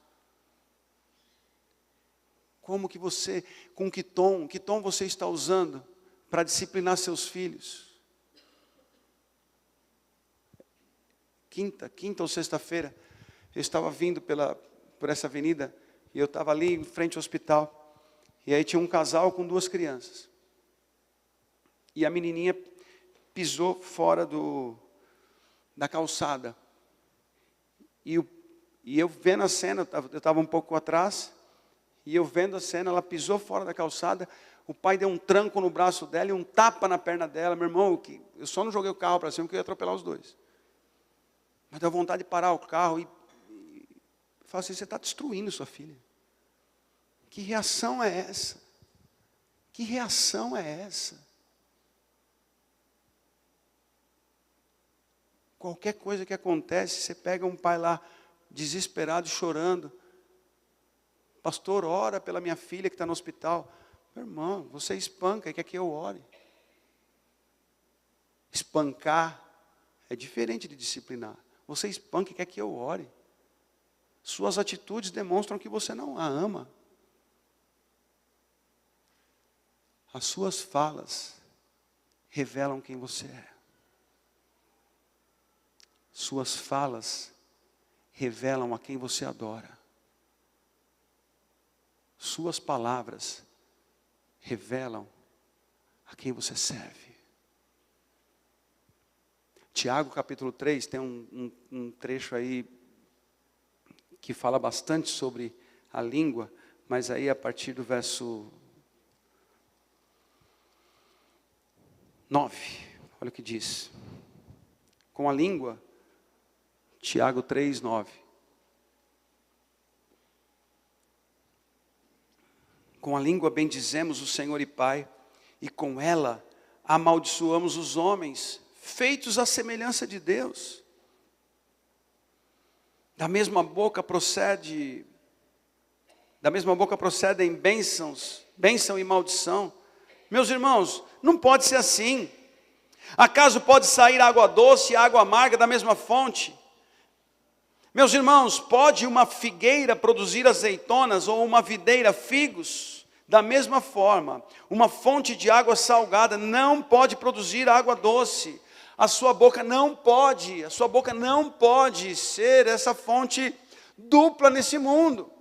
Como que você, com que tom você está usando para disciplinar seus filhos? Quinta ou sexta-feira, eu estava vindo por essa avenida, e eu estava ali em frente ao hospital, e aí tinha um casal com 2 crianças, e a menininha pisou fora da calçada, e eu vendo a cena, eu estava um pouco atrás, e eu vendo a cena, ela pisou fora da calçada, o pai deu um tranco no braço dela, e um tapa na perna dela. Meu irmão, eu só não joguei o carro para cima, porque eu ia atropelar os dois. Mas deu vontade de parar o carro e falar assim: você está destruindo sua filha. Que reação é essa? Que reação é essa? Qualquer coisa que acontece, você pega um pai lá, desesperado, chorando: pastor, ora pela minha filha que está no hospital. Meu irmão, você espanca e quer que eu ore. Espancar é diferente de disciplinar. Você espanca e quer que eu ore. Suas atitudes demonstram que você não a ama. As suas falas revelam quem você é. Suas falas revelam a quem você adora. Suas palavras revelam a quem você serve. Tiago capítulo 3 tem um trecho aí que fala bastante sobre a língua, mas aí a partir do verso 9, olha o que diz. Com a língua, Tiago 3, 9. Com a língua bendizemos o Senhor e Pai, e com ela amaldiçoamos os homens, feitos à semelhança de Deus. Da mesma boca procedem bênção e maldição. Meus irmãos, não pode ser assim. Acaso pode sair água doce e água amarga da mesma fonte? Meus irmãos, pode uma figueira produzir azeitonas ou uma videira figos? Da mesma forma, uma fonte de água salgada não pode produzir água doce. A sua boca não pode ser essa fonte dupla nesse mundo.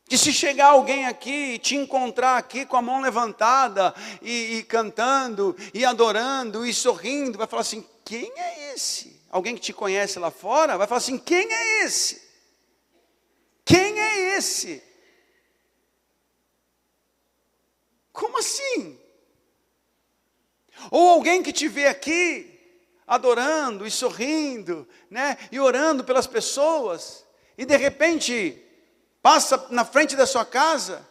Que se chegar alguém aqui e te encontrar aqui com a mão levantada, e cantando, e adorando, e sorrindo, vai falar assim: quem é esse? Alguém que te conhece lá fora vai falar assim: quem é esse? Quem é esse? Como assim? Ou alguém que te vê aqui, adorando e sorrindo, né, e orando pelas pessoas, e de repente passa na frente da sua casa,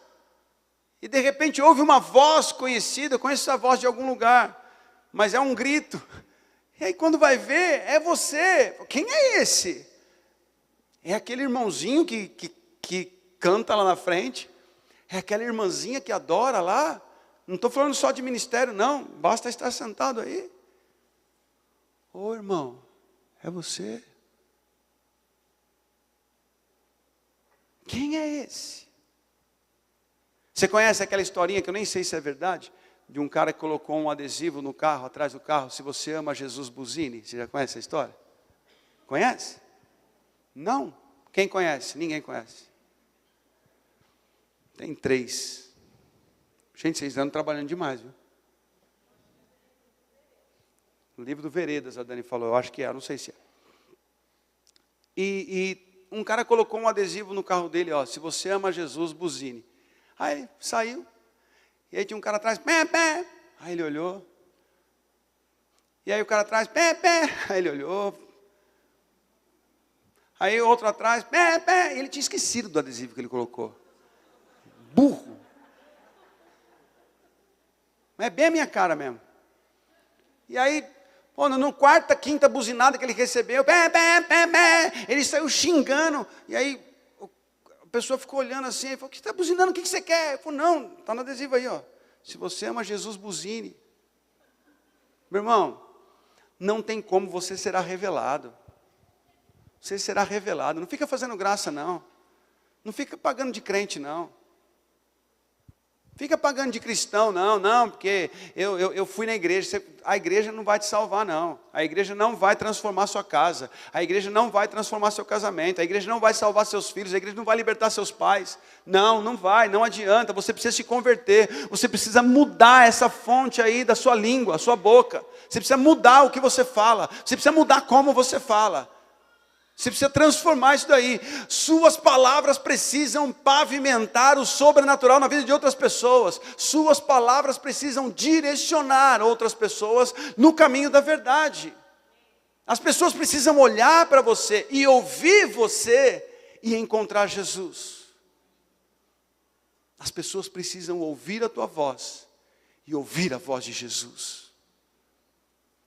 e de repente ouve uma voz conhecida, conhece essa voz de algum lugar, mas é um grito, e aí quando vai ver, é você. Quem é esse? É aquele irmãozinho que canta lá na frente, é aquela irmãzinha que adora lá. Não estou falando só de ministério, não, basta estar sentado aí. Ô irmão, é você? Quem é esse? Você conhece aquela historinha que eu nem sei se é verdade? De um cara que colocou um adesivo no carro, atrás do carro, se você ama Jesus, buzine. Você já conhece essa história? Conhece? Não? Quem conhece? Ninguém conhece. Tem 3. Gente, vocês andam trabalhando demais, viu? No livro do Veredas, a Dani falou, eu acho que é, não sei se é. E um cara colocou um adesivo no carro dele, ó, se você ama Jesus, buzine. Aí ele saiu, e aí tinha um cara atrás, pé, pé. Aí ele olhou. E aí o cara atrás, pé, pé. Aí ele olhou. Aí o outro atrás, pé, pé. E ele tinha esquecido do adesivo que ele colocou. Burro. Mas é bem a minha cara mesmo. E aí, pô, no quarta, quinta buzinada que ele recebeu, pé, pé, pé, pé. Ele saiu xingando. E aí a pessoa ficou olhando assim, e falou, o que você está buzinando, o que você quer? Ele falou, não, está no adesivo aí, ó. Se você ama Jesus, buzine. Meu irmão, não tem como, você será revelado. Você será revelado. Não fica fazendo graça, não. Não fica pagando de crente, não. Fica pagando de cristão, não, porque eu fui na igreja. A igreja não vai te salvar, não. A igreja não vai transformar sua casa. A igreja não vai transformar seu casamento. A igreja não vai salvar seus filhos. A igreja não vai libertar seus pais. Não vai, não adianta. Você precisa se converter. Você precisa mudar essa fonte aí da sua língua, a sua boca. Você precisa mudar o que você fala. Você precisa mudar como você fala. Você precisa transformar isso daí. Suas palavras precisam pavimentar o sobrenatural na vida de outras pessoas. Suas palavras precisam direcionar outras pessoas no caminho da verdade. As pessoas precisam olhar para você e ouvir você e encontrar Jesus. As pessoas precisam ouvir a tua voz e ouvir a voz de Jesus.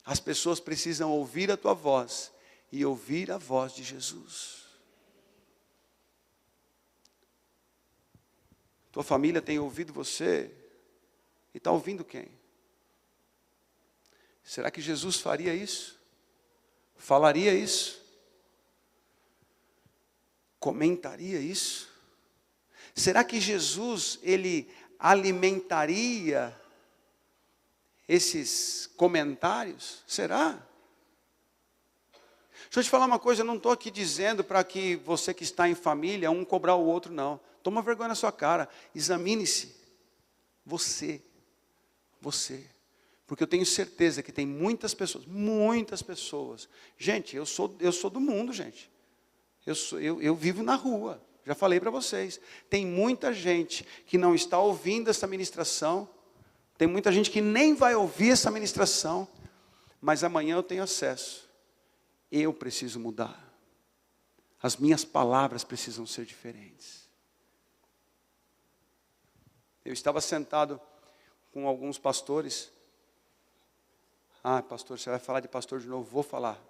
As pessoas precisam ouvir a tua voz e ouvir a voz de Jesus. Tua família tem ouvido você e está ouvindo quem? Será que Jesus faria isso? Falaria isso? Comentaria isso? Será que Jesus, ele alimentaria esses comentários? Será? Deixa eu te falar uma coisa, eu não estou aqui dizendo para que você que está em família, um cobrar o outro, não. Toma vergonha na sua cara, examine-se. Você. Porque eu tenho certeza que tem muitas pessoas. Gente, eu sou do mundo, gente. Eu vivo na rua, já falei para vocês. Tem muita gente que não está ouvindo essa ministração, tem muita gente que nem vai ouvir essa ministração, mas amanhã eu tenho acesso. Eu preciso mudar. As minhas palavras precisam ser diferentes. Eu estava sentado com alguns pastores. Ah, pastor, você vai falar de pastor de novo? Vou falar.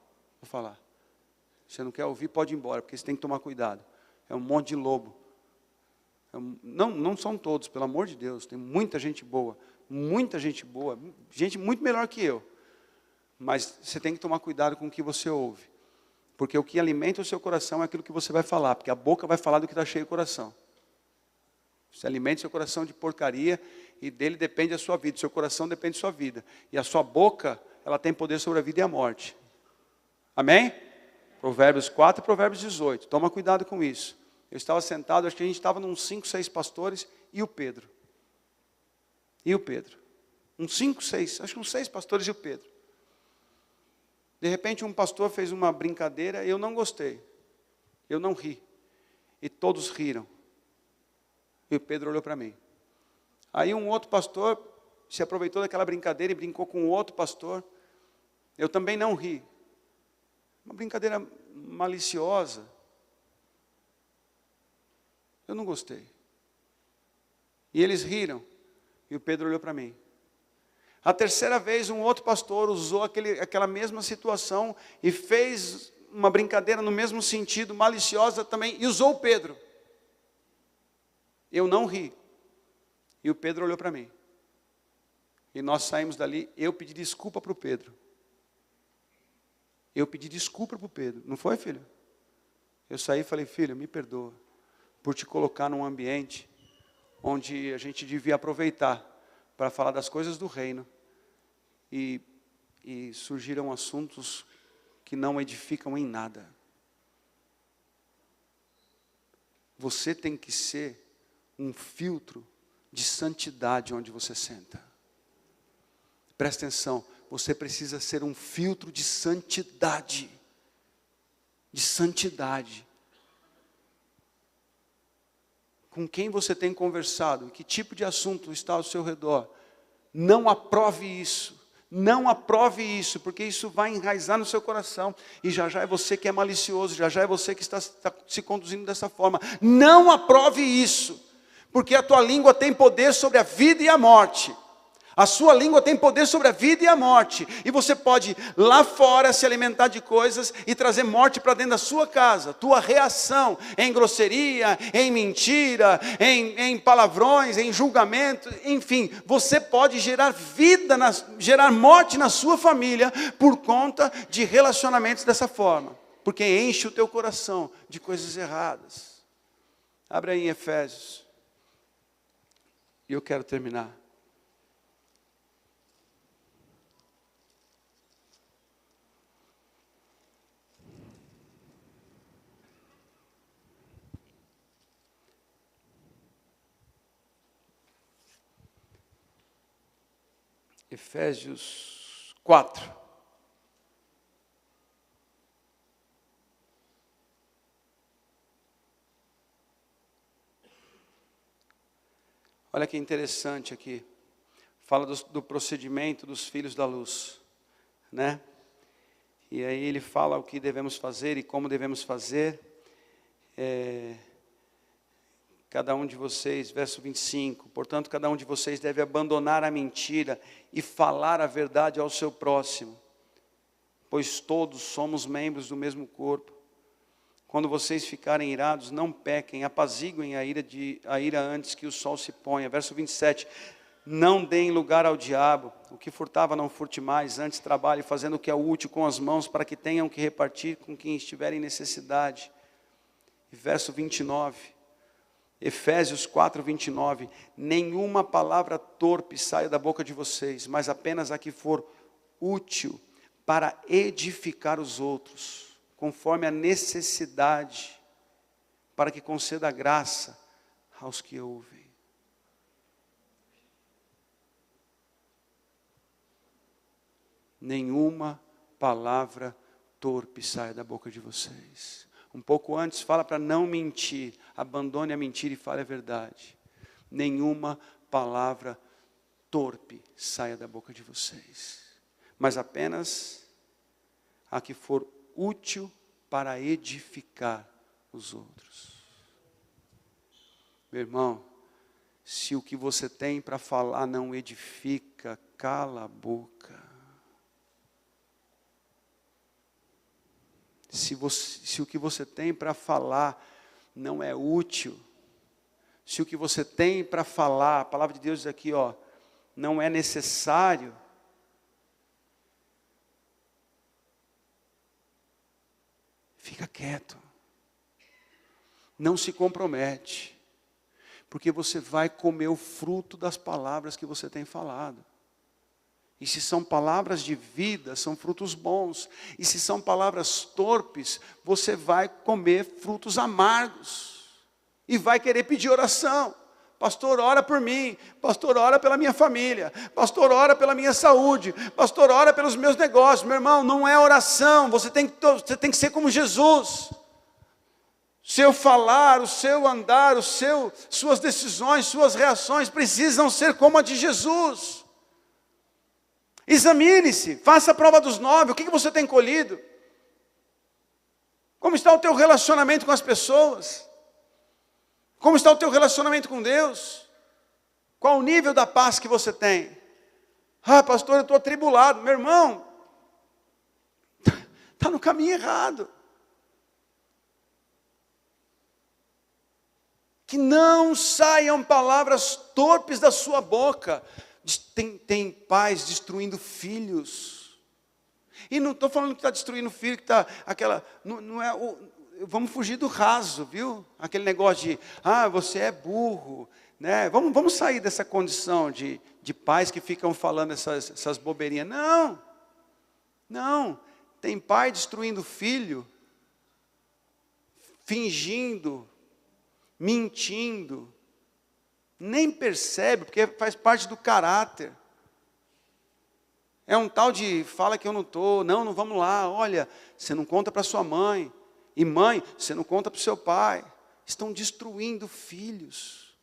Você não quer ouvir, pode ir embora, porque você tem que tomar cuidado. É um monte de lobo. Não são todos, pelo amor de Deus. Tem muita gente boa, gente muito melhor que eu. Mas você tem que tomar cuidado com o que você ouve. Porque o que alimenta o seu coração é aquilo que você vai falar. Porque a boca vai falar do que está cheio o coração. Você alimenta o seu coração de porcaria e dele depende a sua vida. O seu coração depende da sua vida. E a sua boca, ela tem poder sobre a vida e a morte. Amém? Provérbios 4 e Provérbios 18. Toma cuidado com isso. Eu estava sentado, acho que a gente estava uns 5, 6 pastores e o Pedro. Uns 5, 6, acho que uns 6 pastores e o Pedro. De repente um pastor fez uma brincadeira e eu não gostei. Eu não ri. E todos riram. E o Pedro olhou para mim. Aí um outro pastor se aproveitou daquela brincadeira e brincou com o outro pastor. Eu também não ri. Uma brincadeira maliciosa. Eu não gostei. E eles riram. E o Pedro olhou para mim. A terceira vez, um outro pastor usou aquela mesma situação e fez uma brincadeira no mesmo sentido, maliciosa também, e usou o Pedro. Eu não ri. E o Pedro olhou para mim. E nós saímos dali, eu pedi desculpa para o Pedro. Não foi, filho? Eu saí e falei, filho, me perdoa por te colocar num ambiente onde a gente devia aproveitar para falar das coisas do reino, e surgiram assuntos que não edificam em nada. Você tem que ser um filtro de santidade onde você senta. Presta atenção, você precisa ser um filtro de santidade. De santidade. Com quem você tem conversado, que tipo de assunto está ao seu redor, não aprove isso. Não aprove isso, porque isso vai enraizar no seu coração. E já é você que é malicioso, já é você que está se conduzindo dessa forma. Não aprove isso, porque a tua língua tem poder sobre a vida e a morte. A sua língua tem poder sobre a vida e a morte. E você pode lá fora se alimentar de coisas e trazer morte para dentro da sua casa. Tua reação em grosseria, em mentira, em palavrões, em julgamento, enfim, você pode gerar gerar morte na sua família por conta de relacionamentos dessa forma. Porque enche o teu coração de coisas erradas. Abre aí em Efésios. E eu quero terminar. Efésios 4. Olha que interessante aqui. Fala do procedimento dos filhos da luz, né? E aí ele fala o que devemos fazer e como devemos fazer. Cada um de vocês, verso 25, portanto, cada um de vocês deve abandonar a mentira e falar a verdade ao seu próximo, pois todos somos membros do mesmo corpo. Quando vocês ficarem irados, não pequem, apaziguem a ira antes que o sol se ponha. Verso 27, não deem lugar ao diabo, o que furtava não furte mais, antes trabalhe fazendo o que é útil com as mãos, para que tenham que repartir com quem estiver em necessidade. E verso 29, Efésios 4, 29, nenhuma palavra torpe saia da boca de vocês, mas apenas a que for útil para edificar os outros, conforme a necessidade, para que conceda graça aos que ouvem. Nenhuma palavra torpe saia da boca de vocês. Um pouco antes fala para não mentir, abandone a mentira e fale a verdade. Nenhuma palavra torpe saia da boca de vocês, mas apenas a que for útil para edificar os outros. Meu irmão, se o que você tem para falar não edifica, cala a boca. Se o que você tem para falar não é útil, se o que você tem para falar, a palavra de Deus diz aqui, não é necessário, fica quieto, não se compromete, porque você vai comer o fruto das palavras que você tem falado. E se são palavras de vida, são frutos bons. E se são palavras torpes, você vai comer frutos amargos. E vai querer pedir oração. Pastor, ora por mim. Pastor, ora pela minha família. Pastor, ora pela minha saúde. Pastor, ora pelos meus negócios. Meu irmão, não é oração. Você tem que ser como Jesus. Seu falar, o seu andar, suas decisões, suas reações precisam ser como a de Jesus. Examine-se, faça a prova dos 9, o que você tem colhido? Como está o teu relacionamento com as pessoas? Como está o teu relacionamento com Deus? Qual o nível da paz que você tem? Pastor, eu estou atribulado. Meu irmão, está no caminho errado. Que não saiam palavras torpes da sua boca. Tem pais destruindo filhos. E não estou falando que está destruindo filho, que está aquela... Não vamos fugir do raso, viu? Aquele negócio de, você é burro. né? Vamos sair dessa condição de pais que ficam falando essas bobeirinhas. Não. Tem pai destruindo filho, fingindo, mentindo, nem percebe, porque faz parte do caráter. É um tal de fala que eu não estou, não vamos lá, olha, você não conta para sua mãe, e mãe, você não conta para o seu pai. Estão destruindo filhos.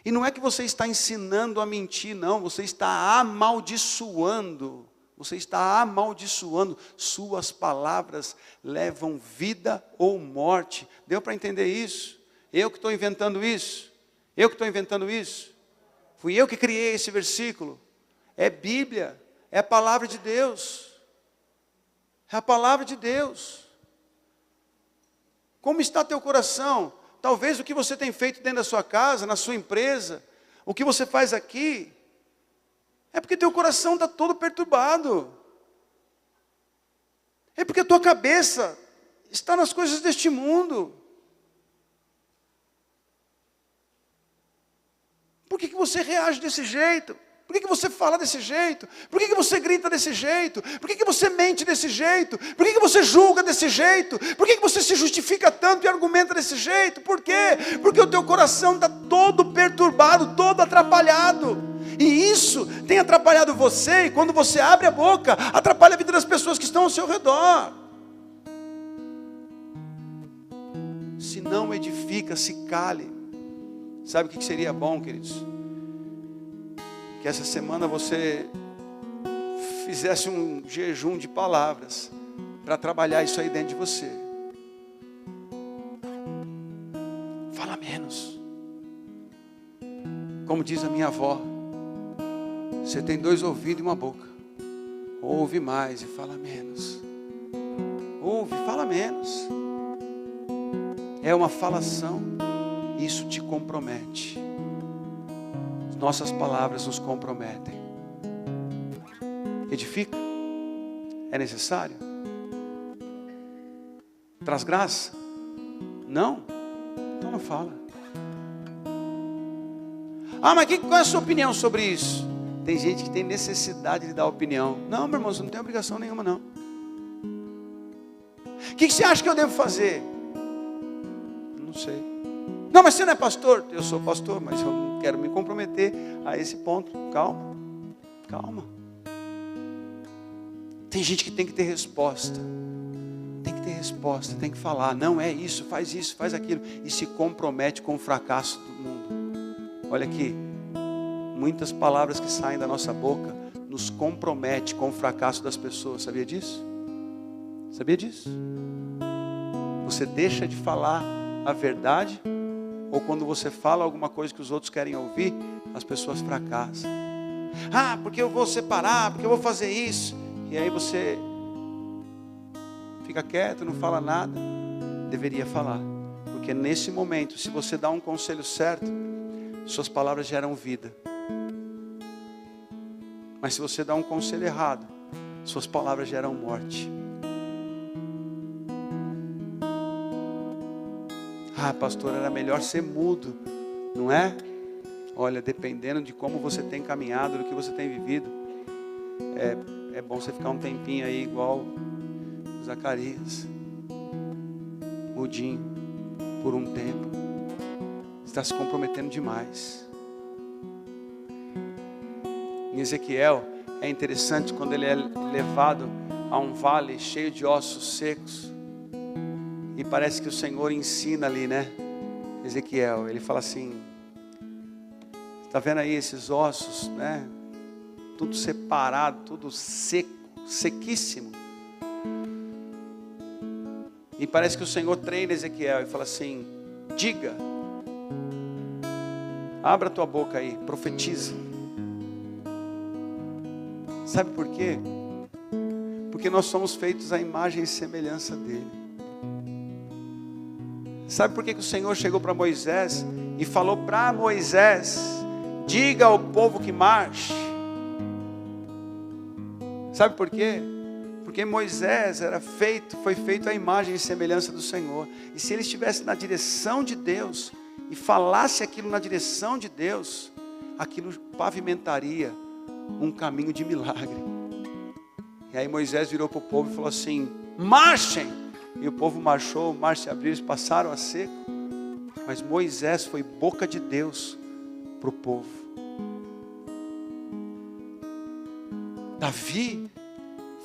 E não é que você está ensinando a mentir, não, você está amaldiçoando. Você está amaldiçoando. Suas palavras levam vida ou morte. Deu para entender isso? Eu que estou inventando isso? Fui eu que criei esse versículo. É Bíblia, é a palavra de Deus. É a palavra de Deus. Como está teu coração? Talvez o que você tem feito dentro da sua casa, na sua empresa, o que você faz aqui, é porque teu coração está todo perturbado. É porque a tua cabeça está nas coisas deste mundo. Por que você reage desse jeito? Por que você fala desse jeito? Por que você grita desse jeito? Por que você mente desse jeito? Por que você julga desse jeito? Por que você se justifica tanto e argumenta desse jeito? Por quê? Porque o teu coração está todo perturbado, todo atrapalhado. E isso tem atrapalhado você, e quando você abre a boca, atrapalha a vida das pessoas que estão ao seu redor. Se não edifica, se cale. Sabe o que seria bom, queridos? Que essa semana você fizesse um jejum de palavras para trabalhar isso aí dentro de você. Fala menos. Como diz a minha avó, você tem 2 ouvidos e uma boca. Ouve mais e fala menos. Ouve, fala menos. É uma falação. Isso te compromete. Nossas palavras nos comprometem. Edifica? É necessário? Traz graça? Não? Então não fala. Mas qual é a sua opinião sobre isso? Tem gente que tem necessidade de dar opinião. Não, meu irmão, você não tem obrigação nenhuma, não. O que você acha que eu devo fazer? Não sei. Não, mas você não é pastor? Eu sou pastor, mas eu não quero me comprometer a esse ponto. Calma. Tem gente que tem que ter resposta. Tem que falar. Não é isso, faz aquilo. E se compromete com o fracasso do mundo. Olha aqui. Muitas palavras que saem da nossa boca nos compromete com o fracasso das pessoas. Sabia disso? Você deixa de falar a verdade, ou quando você fala alguma coisa que os outros querem ouvir, as pessoas fracassam. Porque eu vou separar, porque eu vou fazer isso. E aí você fica quieto, não fala nada. Deveria falar. Porque nesse momento, se você dá um conselho certo, suas palavras geram vida. Mas se você dá um conselho errado, suas palavras geram morte. Pastor, era melhor ser mudo, não é? Olha, dependendo de como você tem caminhado, do que você tem vivido, é bom você ficar um tempinho aí igual Zacarias, mudinho, por um tempo. Você está se comprometendo demais. Em Ezequiel, é interessante quando ele é levado a um vale cheio de ossos secos. E parece que o Senhor ensina ali, né? Ezequiel, ele fala assim: está vendo aí esses ossos, né? Tudo separado, tudo seco, sequíssimo. E parece que o Senhor treina Ezequiel e fala assim: diga, abra tua boca aí, profetiza. Sabe por quê? Porque nós somos feitos à imagem e semelhança dele. Sabe por que o Senhor chegou para Moisés e falou para Moisés: diga ao povo que marche? Sabe por quê? Porque Moisés foi feito à imagem e semelhança do Senhor. E se ele estivesse na direção de Deus, e falasse aquilo na direção de Deus, aquilo pavimentaria um caminho de milagre. E aí Moisés virou para o povo e falou assim: marchem! E o povo marchou, o mar se abriu, eles passaram a seco. Mas Moisés foi boca de Deus para o povo. Davi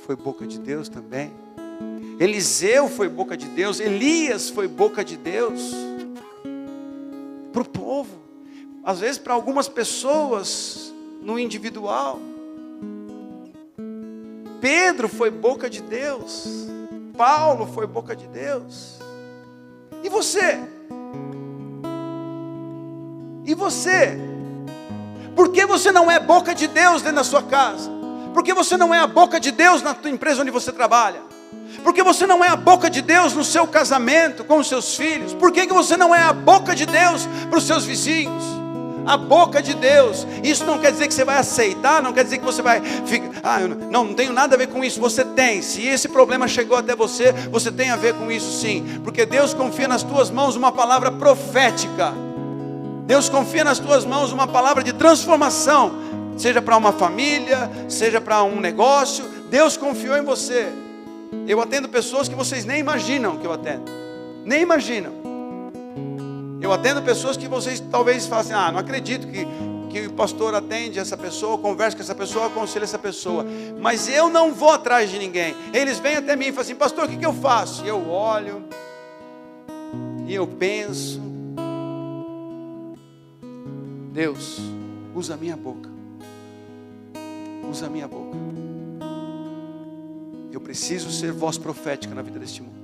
foi boca de Deus também. Eliseu foi boca de Deus. Elias foi boca de Deus para o povo. Às vezes para algumas pessoas no individual. Pedro foi boca de Deus. Paulo foi boca de Deus. E você? E você? Por que você não é boca de Deus dentro da sua casa? Por que você não é a boca de Deus na tua empresa onde você trabalha? Por que você não é a boca de Deus no seu casamento com os seus filhos? Por que você não é a boca de Deus para os seus vizinhos? A boca de Deus. Isso não quer dizer que você vai aceitar, não quer dizer que você vai ficar, eu não tenho nada a ver com isso. Você tem, se esse problema chegou até você, você tem a ver com isso sim. Porque Deus confia nas tuas mãos uma palavra profética. Deus confia nas tuas mãos uma palavra de transformação, seja para uma família, seja para um negócio. Deus confiou em você. Eu atendo pessoas que vocês nem imaginam que eu atendo, nem imaginam. Eu atendo pessoas que vocês talvez falem assim: não acredito que o pastor atende essa pessoa, conversa com essa pessoa, aconselha essa pessoa. Mas eu não vou atrás de ninguém. Eles vêm até mim e falam assim: pastor, o que eu faço? E eu olho, e eu penso: Deus, usa a minha boca. Usa a minha boca. Eu preciso ser voz profética na vida deste mundo.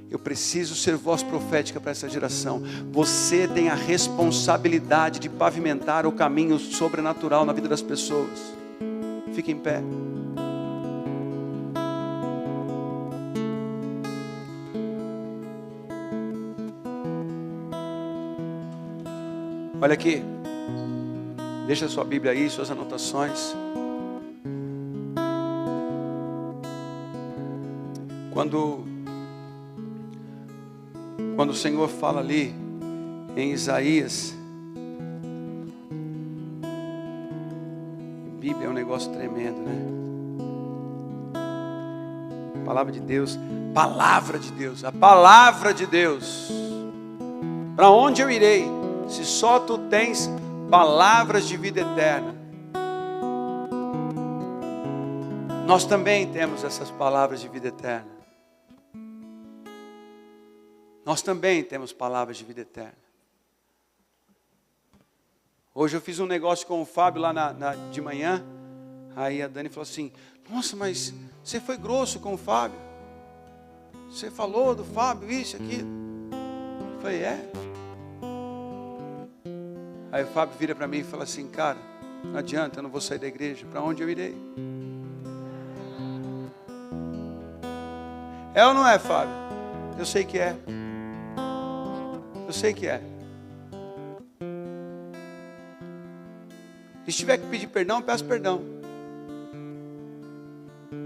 Eu preciso ser voz profética para essa geração. Você tem a responsabilidade de pavimentar o caminho sobrenatural na vida das pessoas. Fique em pé. Olha aqui. Deixa a sua Bíblia aí, suas anotações. Quando o Senhor fala ali em Isaías, Bíblia é um negócio tremendo, né? Palavra de Deus, a palavra de Deus. Para onde eu irei, se só tu tens palavras de vida eterna? Nós também temos essas palavras de vida eterna. Nós também temos palavras de vida eterna. Hoje eu fiz um negócio com o Fábio lá de manhã. Aí a Dani falou assim: nossa, mas você foi grosso com o Fábio. Você falou do Fábio, isso, aquilo. Eu falei: é. Aí o Fábio vira para mim e fala assim: cara, não adianta, eu não vou sair da igreja. Para onde eu irei? É ou não é, Fábio? Eu sei que é. Eu sei que é. Se tiver que pedir perdão, eu peço perdão.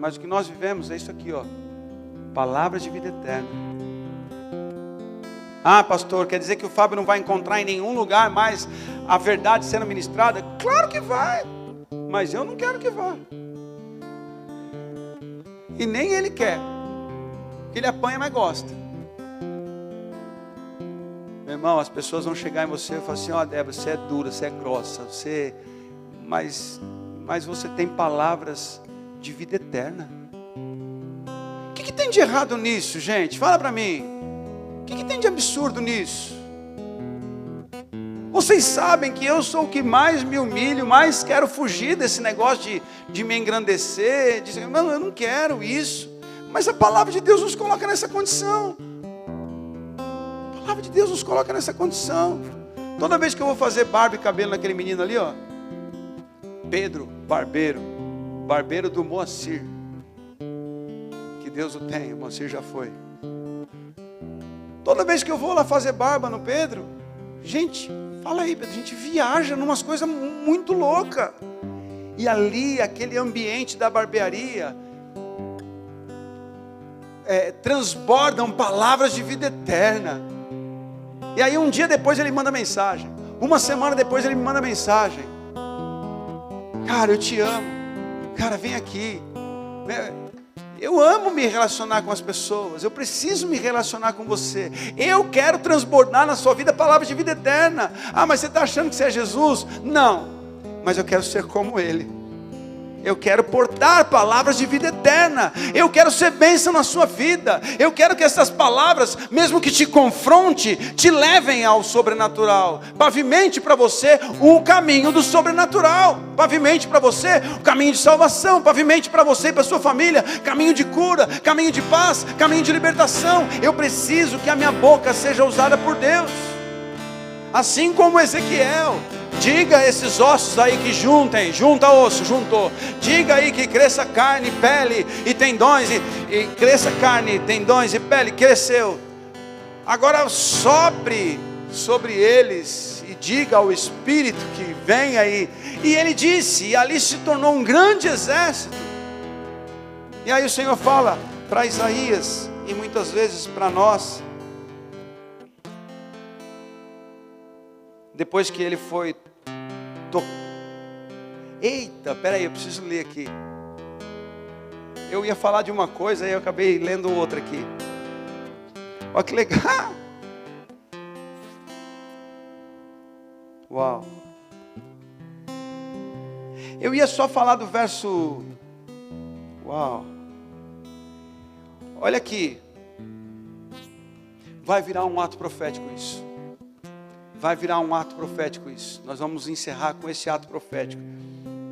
Mas o que nós vivemos é isso aqui, ó. Palavras de vida eterna. Ah, pastor, quer dizer que o Fábio não vai encontrar em nenhum lugar mais a verdade sendo ministrada? Claro que vai. Mas eu não quero que vá. E nem ele quer. Porque ele apanha, mas gosta. Meu irmão, as pessoas vão chegar em você e falar assim: ó, Débora, você é dura, você é grossa, mas você tem palavras de vida eterna. O que tem de errado nisso, gente? Fala para mim. O que tem de absurdo nisso? Vocês sabem que eu sou o que mais me humilho, mais quero fugir desse negócio de me engrandecer, de dizer: não, eu não quero isso. Mas a palavra de Deus nos coloca nessa condição. A palavra de Deus nos coloca nessa condição. Toda vez que eu vou fazer barba e cabelo naquele menino ali, ó, Pedro, barbeiro do Moacir, que Deus o tenha, o Moacir já foi. Toda vez que eu vou lá fazer barba no Pedro, gente, fala aí, Pedro, a gente viaja numas coisas muito loucas. E ali, aquele ambiente da barbearia, transbordam palavras de vida eterna. E aí um dia depois ele manda mensagem. Uma semana depois ele me manda mensagem. Cara, eu te amo. Cara, vem aqui. Eu amo me relacionar com as pessoas. Eu preciso me relacionar com você. Eu quero transbordar na sua vida palavras de vida eterna. Ah, mas você está achando que você é Jesus? Não, mas eu quero ser como Ele. Eu quero portar palavras de vida eterna. Eu quero ser bênção na sua vida. Eu quero que essas palavras, mesmo que te confronte, te levem ao sobrenatural. Pavimente para você o caminho do sobrenatural. Pavimente para você o caminho de salvação. Pavimente para você e para sua família caminho de cura, caminho de paz, caminho de libertação. Eu preciso que a minha boca seja usada por Deus. Assim como Ezequiel. Diga a esses ossos aí que junta osso, juntou. Diga aí que cresça carne, pele e tendões, e cresça carne, tendões e pele, cresceu. Agora sopre sobre eles e diga ao Espírito que vem aí. E ele disse, e ali se tornou um grande exército. E aí o Senhor fala para Isaías, e muitas vezes para nós, depois que ele foi Eita, peraí, eu preciso ler aqui. Eu ia falar de uma coisa, aí eu acabei lendo outra aqui. Olha que legal. Uau. Eu ia só falar do verso. Uau. Olha aqui. Vai virar um ato profético isso. Vai virar um ato profético isso. Nós vamos encerrar com esse ato profético.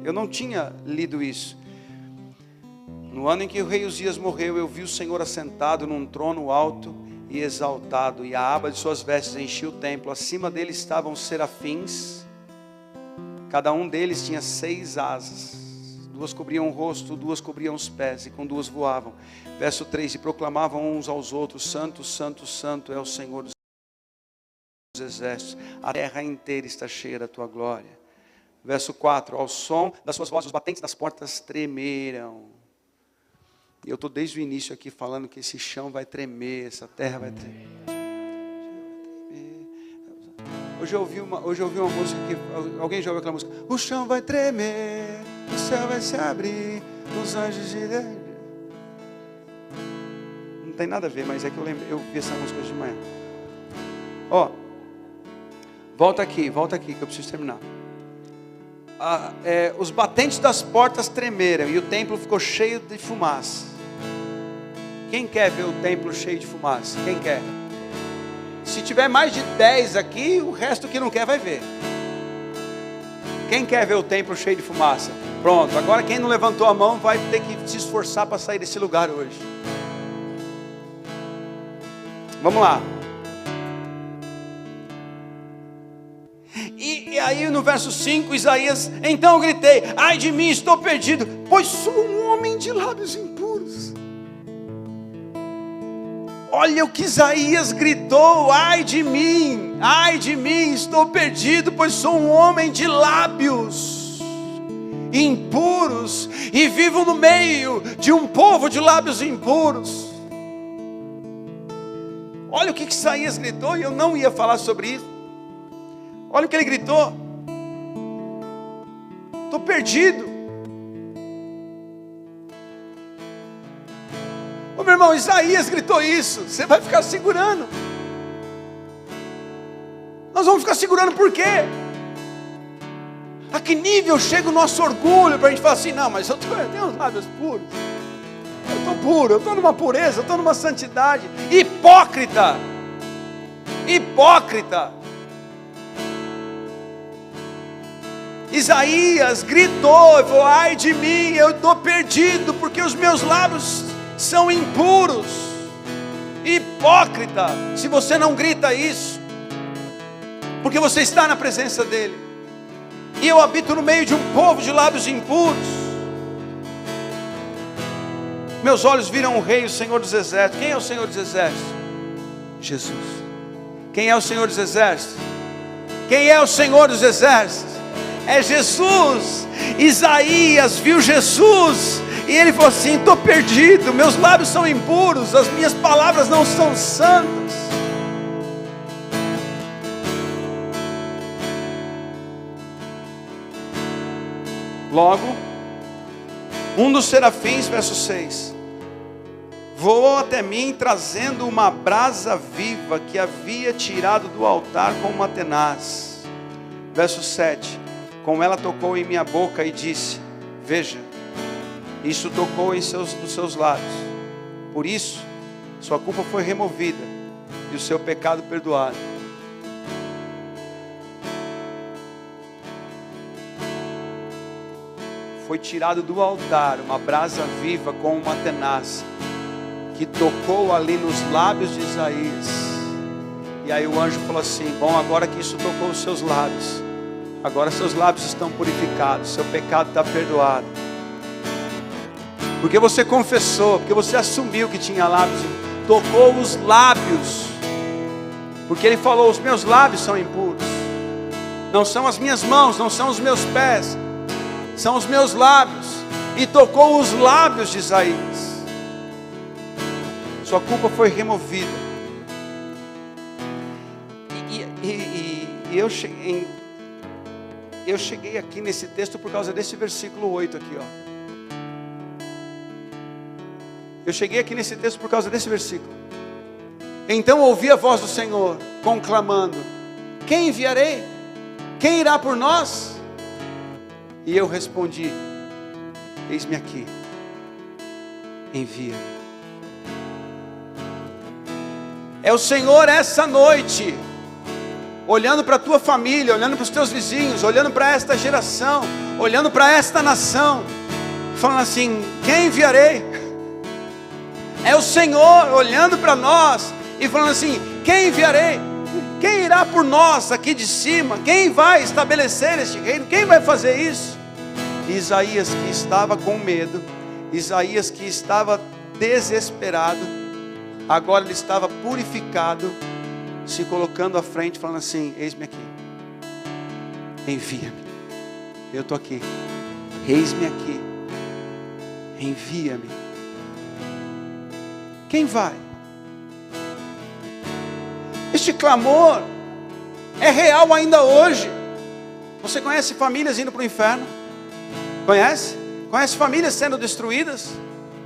Eu não tinha lido isso. No ano em que o rei Uzias morreu, eu vi o Senhor assentado num trono alto e exaltado, e a aba de suas vestes enchia o templo. Acima dele estavam serafins. Cada um deles tinha 6 asas. 2 cobriam o rosto, 2 cobriam os pés, e com 2 voavam. Verso 3, e proclamavam uns aos outros: Santo, Santo, Santo é o Senhor dos exércitos, a terra inteira está cheia da tua glória. Verso 4, ao som das suas vozes, os batentes das portas tremeram. E eu estou desde o início aqui falando que esse chão vai tremer, essa terra vai tremer. Hoje eu ouvi uma música que, alguém já ouviu aquela música? O chão vai tremer, o céu vai se abrir, os anjos de Deus. Não tem nada a ver, mas é que eu vi essa música hoje de manhã. Ó, volta aqui que eu preciso terminar. Os batentes das portas tremeram e o templo ficou cheio de fumaça. Quem quer ver o templo cheio de fumaça? Quem quer? Se tiver mais de 10 aqui, o resto que não quer vai ver. Quem quer ver o templo cheio de fumaça? Pronto, agora quem não levantou a mão vai ter que se esforçar para sair desse lugar hoje. Vamos lá. E aí no verso 5, Isaías: então eu gritei: ai de mim, estou perdido, pois sou um homem de lábios impuros. Olha o que Isaías gritou: ai de mim, estou perdido, pois sou um homem de lábios impuros, e vivo no meio de um povo de lábios impuros. Olha o que Isaías gritou, e eu não ia falar sobre isso. Olha o que ele gritou: estou perdido. Ô meu irmão, Isaías gritou isso. Você vai ficar segurando. Nós vamos ficar segurando por quê? A que nível chega o nosso orgulho para a gente falar assim: não, mas eu tenho os lábios puros. Eu estou puro, eu estou numa pureza, eu estou numa santidade. Hipócrita. Hipócrita. Isaías gritou e falou: ai de mim, eu estou perdido, porque os meus lábios são impuros. Hipócrita. Se você não grita isso, porque você está na presença dele, e eu habito no meio de um povo de lábios impuros. Meus olhos viram o Rei, o Senhor dos Exércitos. Quem é o Senhor dos Exércitos? Jesus. Quem é o Senhor dos Exércitos? Quem é o Senhor dos Exércitos? É Jesus. Isaías viu Jesus e ele falou assim: estou perdido, meus lábios são impuros, as minhas palavras não são santas. Logo, um dos serafins, verso 6, voou até mim trazendo uma brasa viva que havia tirado do altar com uma tenaz. Verso 7, com ela tocou em minha boca e disse: veja, isso tocou nos seus lábios. Por isso, sua culpa foi removida e o seu pecado perdoado. Foi tirado do altar uma brasa viva com uma tenaz, que tocou ali nos lábios de Isaías. E aí o anjo falou assim: bom, agora que isso tocou os seus lábios, agora seus lábios estão purificados, seu pecado está perdoado. Porque você confessou, porque você assumiu que tinha lábios, tocou os lábios. Porque ele falou: os meus lábios são impuros. Não são as minhas mãos, não são os meus pés, são os meus lábios. E tocou os lábios de Isaías. Sua culpa foi removida. E eu cheguei aqui nesse texto por causa desse versículo 8 aqui, ó. Eu cheguei aqui nesse texto por causa desse versículo. Então ouvi a voz do Senhor conclamando: quem enviarei? Quem irá por nós? E eu respondi: eis-me aqui, envia-me. É o Senhor essa noite, olhando para a tua família, olhando para os teus vizinhos, olhando para esta geração, olhando para esta nação, falando assim: quem enviarei? É o Senhor olhando para nós e falando assim: quem enviarei? Quem irá por nós aqui de cima? Quem vai estabelecer este reino? Quem vai fazer isso? Isaías, que estava com medo, Isaías, que estava desesperado, agora ele estava purificado, se colocando à frente, falando assim: eis-me aqui, envia-me, eu estou aqui, eis-me aqui, envia-me. Quem vai? Este clamor é real ainda hoje. Você conhece famílias indo para o inferno? Conhece? Conhece famílias sendo destruídas?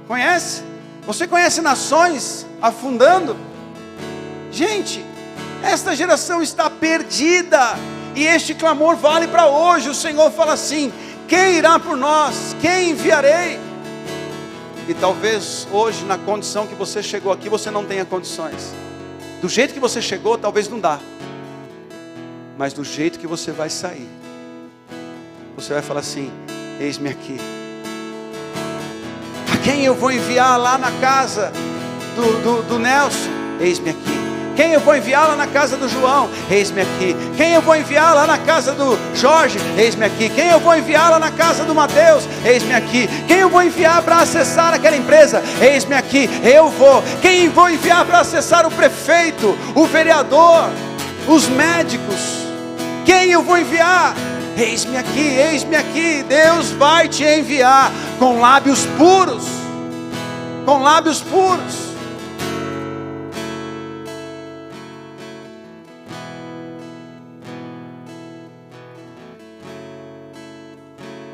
Conhece? Você conhece nações afundando? Gente, esta geração está perdida. E este clamor vale para hoje. O Senhor fala assim: quem irá por nós? Quem enviarei? E talvez hoje, na condição que você chegou aqui, você não tenha condições. Do jeito que você chegou, talvez não dá. Mas do jeito que você vai sair, você vai falar assim: eis-me aqui. A quem eu vou enviar lá na casa do Nelson? Eis-me aqui. Quem eu vou enviar lá na casa do João? Eis-me aqui. Quem eu vou enviar lá na casa do Jorge? Eis-me aqui. Quem eu vou enviar lá na casa do Mateus? Eis-me aqui. Quem eu vou enviar para acessar aquela empresa? Eis-me aqui. Eu vou. Quem vou enviar para acessar o prefeito, o vereador, os médicos? Quem eu vou enviar? Eis-me aqui, eis-me aqui. Deus vai te enviar com lábios puros. Com lábios puros.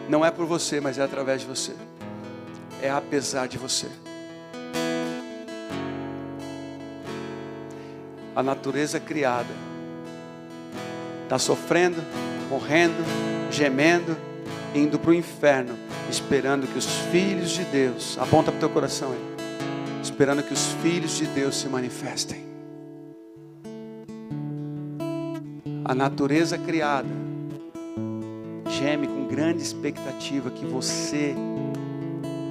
Não é por você, mas é através de você. É apesar de você. A natureza criada está sofrendo, morrendo, gemendo, indo para o inferno, esperando que os filhos de Deus, aponta para o teu coração aí, esperando que os filhos de Deus se manifestem. A natureza criada geme com grande expectativa que você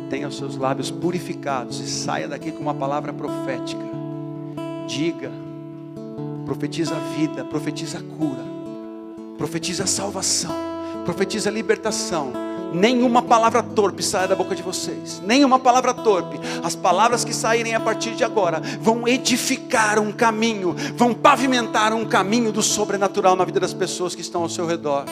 tenha os seus lábios purificados e saia daqui com uma palavra profética. Diga, profetiza vida, profetiza cura, profetiza salvação, profetiza libertação. Nenhuma palavra torpe saia da boca de vocês. Nenhuma palavra torpe. As palavras que saírem a partir de agora vão edificar um caminho, vão pavimentar um caminho do sobrenatural na vida das pessoas que estão ao seu redor.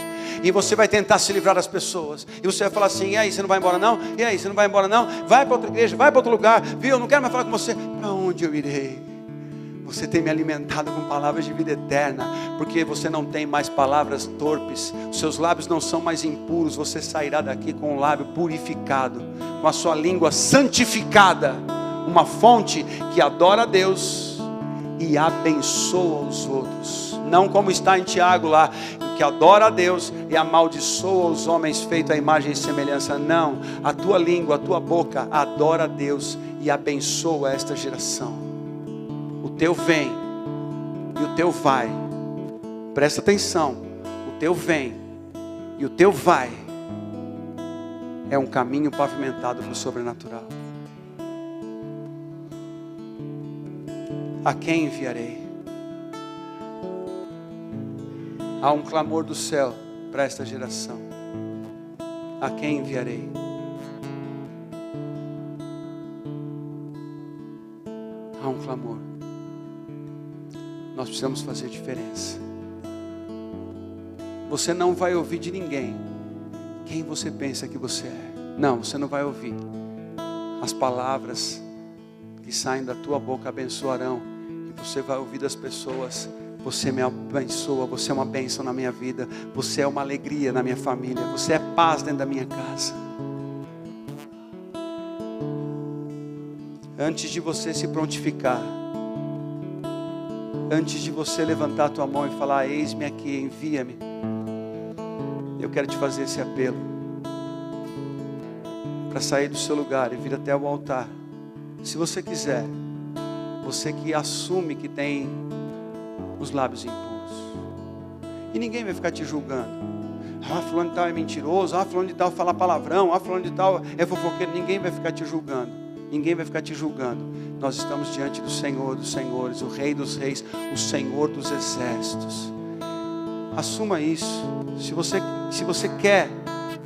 E você vai tentar se livrar das pessoas. E você vai falar assim: e aí, você não vai embora não? E aí, você não vai embora não? Vai para outra igreja, vai para outro lugar. Viu, eu não quero mais falar com você. Para onde eu irei? Você tem me alimentado com palavras de vida eterna, porque você não tem mais palavras torpes, os seus lábios não são mais impuros. Você sairá daqui com o lábio purificado, com a sua língua santificada, uma fonte que adora a Deus e abençoa os outros. Não como está em Tiago lá, que adora a Deus e amaldiçoa os homens feitos à imagem e semelhança. Não, a tua língua, a tua boca adora a Deus e abençoa esta geração. O teu vem e o teu vai, presta atenção, o teu vem e o teu vai é um caminho pavimentado para o sobrenatural. A quem enviarei? Há um clamor do céu para esta geração. A quem enviarei? Há um clamor. Nós precisamos fazer diferença. Você não vai ouvir de ninguém quem você pensa que você é. Não, você não vai ouvir. As palavras que saem da tua boca abençoarão. E você vai ouvir das pessoas: você me abençoa, você é uma bênção na minha vida, você é uma alegria na minha família, você é paz dentro da minha casa. Antes de você se prontificar, antes de você levantar a tua mão e falar: eis-me aqui, envia-me, eu quero te fazer esse apelo, para sair do seu lugar e vir até o altar. Se você quiser, você que assume que tem os lábios impuros, e ninguém vai ficar te julgando. Ah, fulano de tal é mentiroso, ah, fulano de tal fala palavrão, ah, fulano de tal é fofoqueiro. Ninguém vai ficar te julgando, ninguém vai ficar te julgando. Nós estamos diante do Senhor dos senhores, o Rei dos reis, o Senhor dos exércitos. Assuma isso. Se você quer,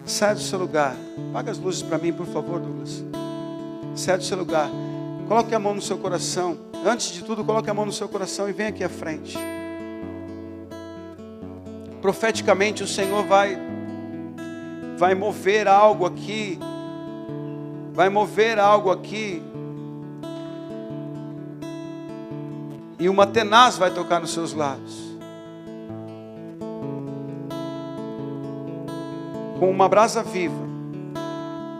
saia do seu lugar. Apaga as luzes para mim, por favor, Douglas. Saia do seu lugar. Coloque a mão no seu coração. Antes de tudo, coloque a mão no seu coração e venha aqui à frente. Profeticamente, o Senhor vai mover algo aqui. Vai mover algo aqui. E uma tenaz vai tocar nos seus lábios. Com uma brasa viva.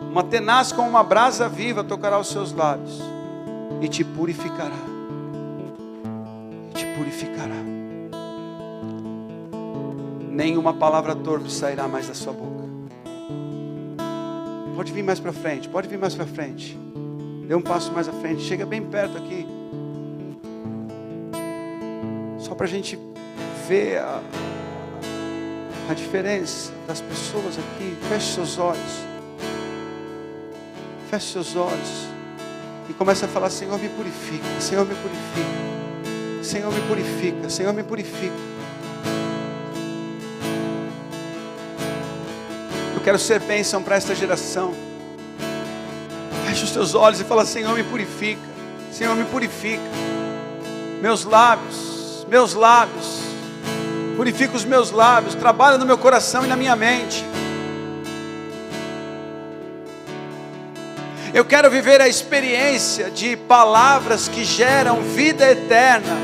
Uma tenaz com uma brasa viva tocará os seus lábios. E te purificará. E te purificará. Nenhuma palavra torpe sairá mais da sua boca. Pode vir mais para frente. Pode vir mais para frente. Dê um passo mais à frente. Chega bem perto aqui. Só para a gente ver a diferença das pessoas aqui. Feche seus olhos. Feche seus olhos. E comece a falar: Senhor, me purifica. Senhor, me purifica. Senhor, me purifica. Senhor, me purifica. Eu quero ser bênção para esta geração. Feche os teus olhos e fala: Senhor, me purifica. Senhor, me purifica. Meus lábios, purifica os meus lábios, trabalha no meu coração e na minha mente. Eu quero viver a experiência de palavras que geram vida eterna.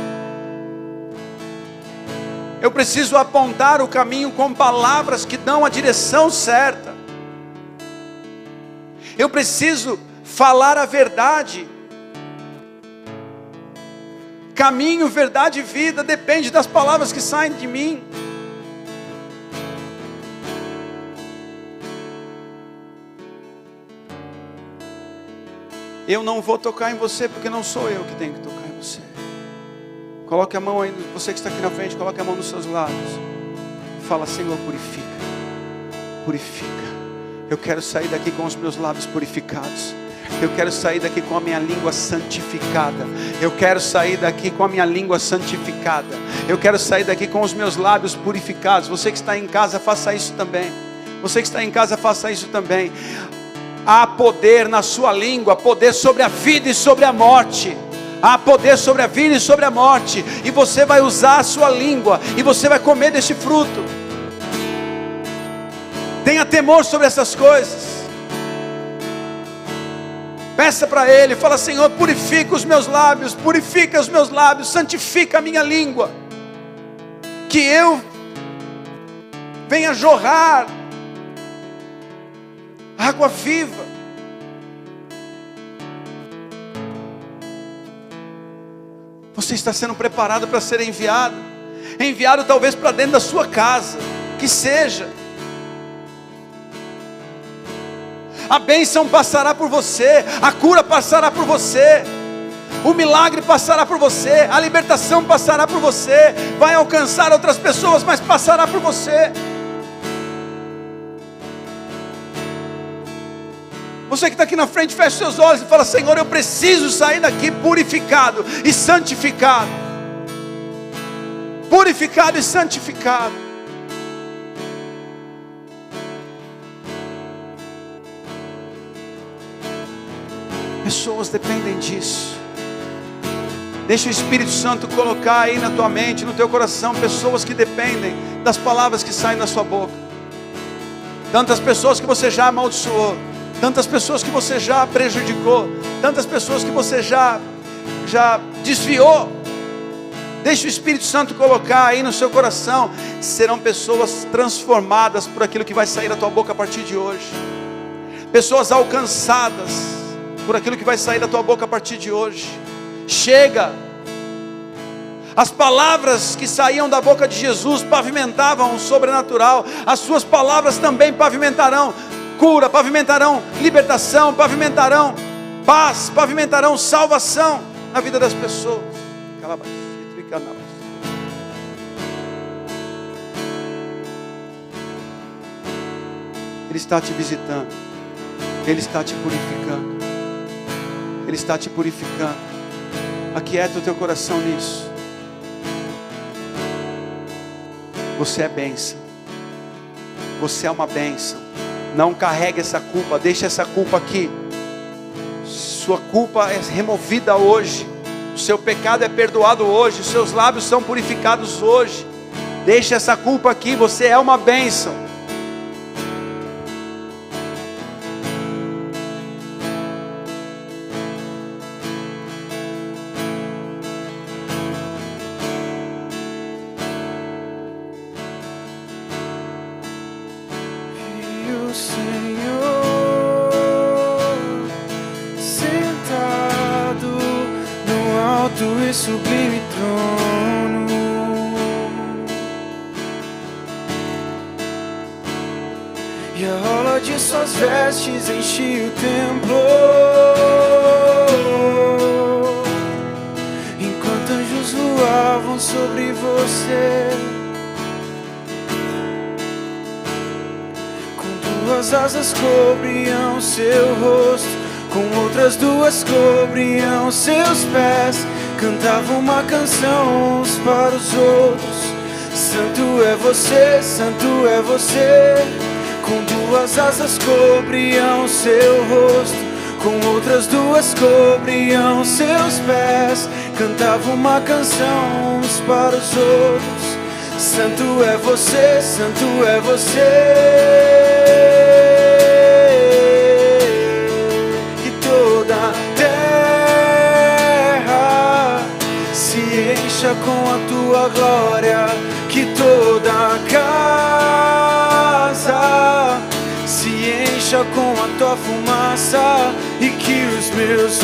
Eu preciso apontar o caminho com palavras que dão a direção certa. Eu preciso falar a verdade. Caminho, verdade e vida depende das palavras que saem de mim. Eu não vou tocar em você porque não sou eu que tenho que tocar em você. Coloque a mão aí, você que está aqui na frente, coloque a mão nos seus lábios. Fala: Senhor, purifica. Purifica. Eu quero sair daqui com os meus lábios purificados. Eu quero sair daqui com a minha língua santificada. Eu quero sair daqui com a minha língua santificada. Eu quero sair daqui com os meus lábios purificados. Você que está em casa, faça isso também. Você que está em casa, faça isso também. Há poder na sua língua, poder sobre a vida e sobre a morte. Há poder sobre a vida e sobre a morte. E você vai usar a sua língua, e você vai comer deste fruto. Tenha temor sobre essas coisas. Peça para Ele, fala: Senhor, purifica os meus lábios, santifica a minha língua, que eu venha jorrar água viva. Você está sendo preparado para ser enviado talvez para dentro da sua casa, que seja. A bênção passará por você, a cura passará por você, o milagre passará por você, a libertação passará por você, vai alcançar outras pessoas, mas passará por você. Você que está aqui na frente, feche seus olhos e fala: Senhor, eu preciso sair daqui purificado e santificado. Purificado e santificado. Pessoas dependem disso. Deixa o Espírito Santo colocar aí na tua mente, no teu coração, pessoas que dependem das palavras que saem da sua boca. Tantas pessoas que você já amaldiçoou, tantas pessoas que você já prejudicou, tantas pessoas que você já desviou. Deixa o Espírito Santo colocar aí no seu coração. Serão pessoas transformadas por aquilo que vai sair da tua boca a partir de hoje. Pessoas alcançadas por aquilo que vai sair da tua boca a partir de hoje. Chega. As palavras que saíam da boca de Jesus pavimentavam o sobrenatural. As suas palavras também pavimentarão cura, pavimentarão libertação, pavimentarão paz, pavimentarão salvação na vida das pessoas. Ele está te visitando, Ele está te purificando, Ele está te purificando. Aquieta o teu coração nisso. Você é bênção, você é uma bênção. Não carregue essa culpa, deixa essa culpa aqui. Sua culpa é removida hoje, o seu pecado é perdoado hoje, os seus lábios são purificados hoje. Deixa essa culpa aqui, você é uma bênção. Sublime trono, e a rola de suas vestes enchia o templo, enquanto anjos voavam sobre você. Com duas asas cobriam seu rosto, com outras duas cobriam seus pés. Cantava uma canção uns para os outros. Santo é você, santo é você. Com duas asas cobriam seu rosto, com outras duas cobriam seus pés. Cantava uma canção uns para os outros. Santo é você, santo é você. E toda a encha com a tua glória, que toda a casa se encha com a tua fumaça, e que os meus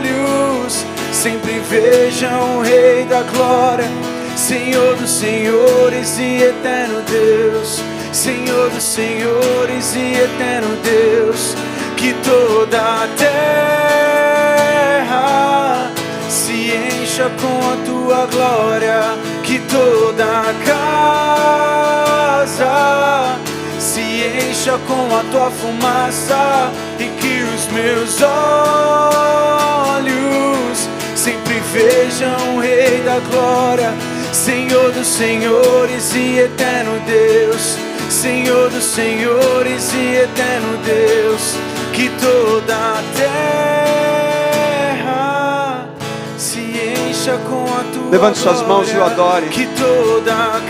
olhos sempre vejam o Rei da glória, Senhor dos senhores e eterno Deus, Senhor dos senhores e eterno Deus. Que toda a terra se encha com a tua glória, que toda a casa se encha com a tua fumaça, e que os meus olhos sempre vejam o Rei da glória, Senhor dos senhores e eterno Deus, Senhor dos senhores e eterno Deus. Que toda a terra se encha com a tua Levante suas mãos e o adore. Que toda a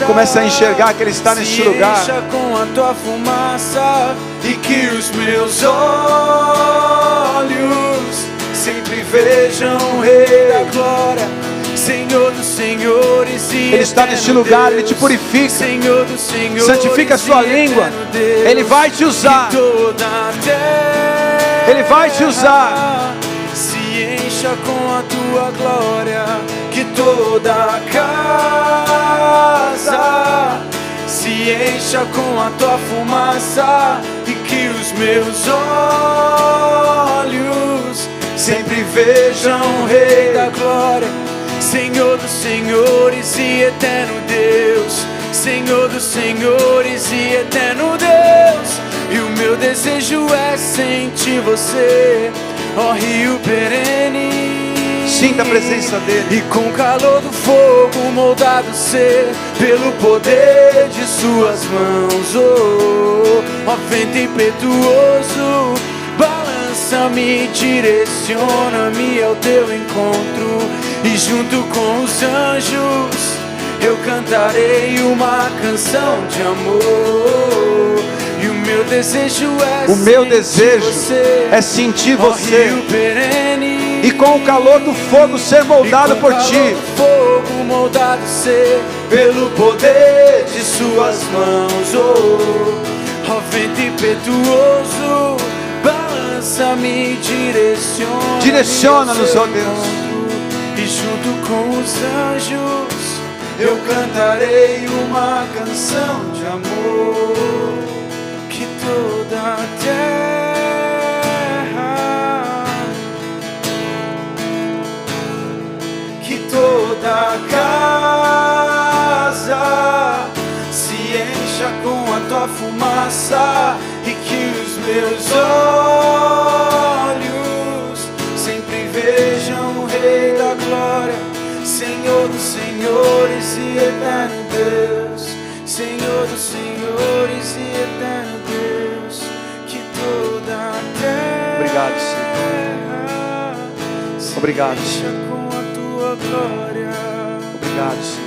Começa a enxergar que Ele está neste lugar. Se encha com a tua fumaça e que os meus olhos sempre vejam o Rei da glória, Senhor dos senhores e Ele está neste lugar, Ele te purifica. Senhor dos senhores, santifica a sua língua. Ele vai te usar. Ele vai te usar. Se encha com a tua glória, que toda a casa se encha com a tua fumaça e que os meus olhos sempre vejam o Rei da glória, Senhor dos senhores e eterno Deus, Senhor dos senhores e eterno Deus. E o meu desejo é sentir você, ó Rio perene. Sinta a presença dEle. E com o calor do fogo moldado ser pelo poder de suas mãos. Oh, ó vento impetuoso, balança-me, direciona-me ao teu encontro. E junto com os anjos eu cantarei uma canção de amor. E o meu desejo é sentir você. E com o calor do fogo ser moldado por ti. Fogo moldado ser pelo poder de suas mãos. Oh, ó vento impetuoso, balança-me, direciona-nos, ó Deus. E junto com os anjos eu cantarei uma canção de amor. Que toda a terra, que toda a casa se encha com a tua fumaça e que os meus olhos sempre vejam o Rei da glória, Senhor dos senhores e eterno Deus, Senhor dos senhores e eterno Deus. Que toda a terra, obrigado, Senhor. Obrigado, Senhor. Com a tua glória. Obrigado, Senhor.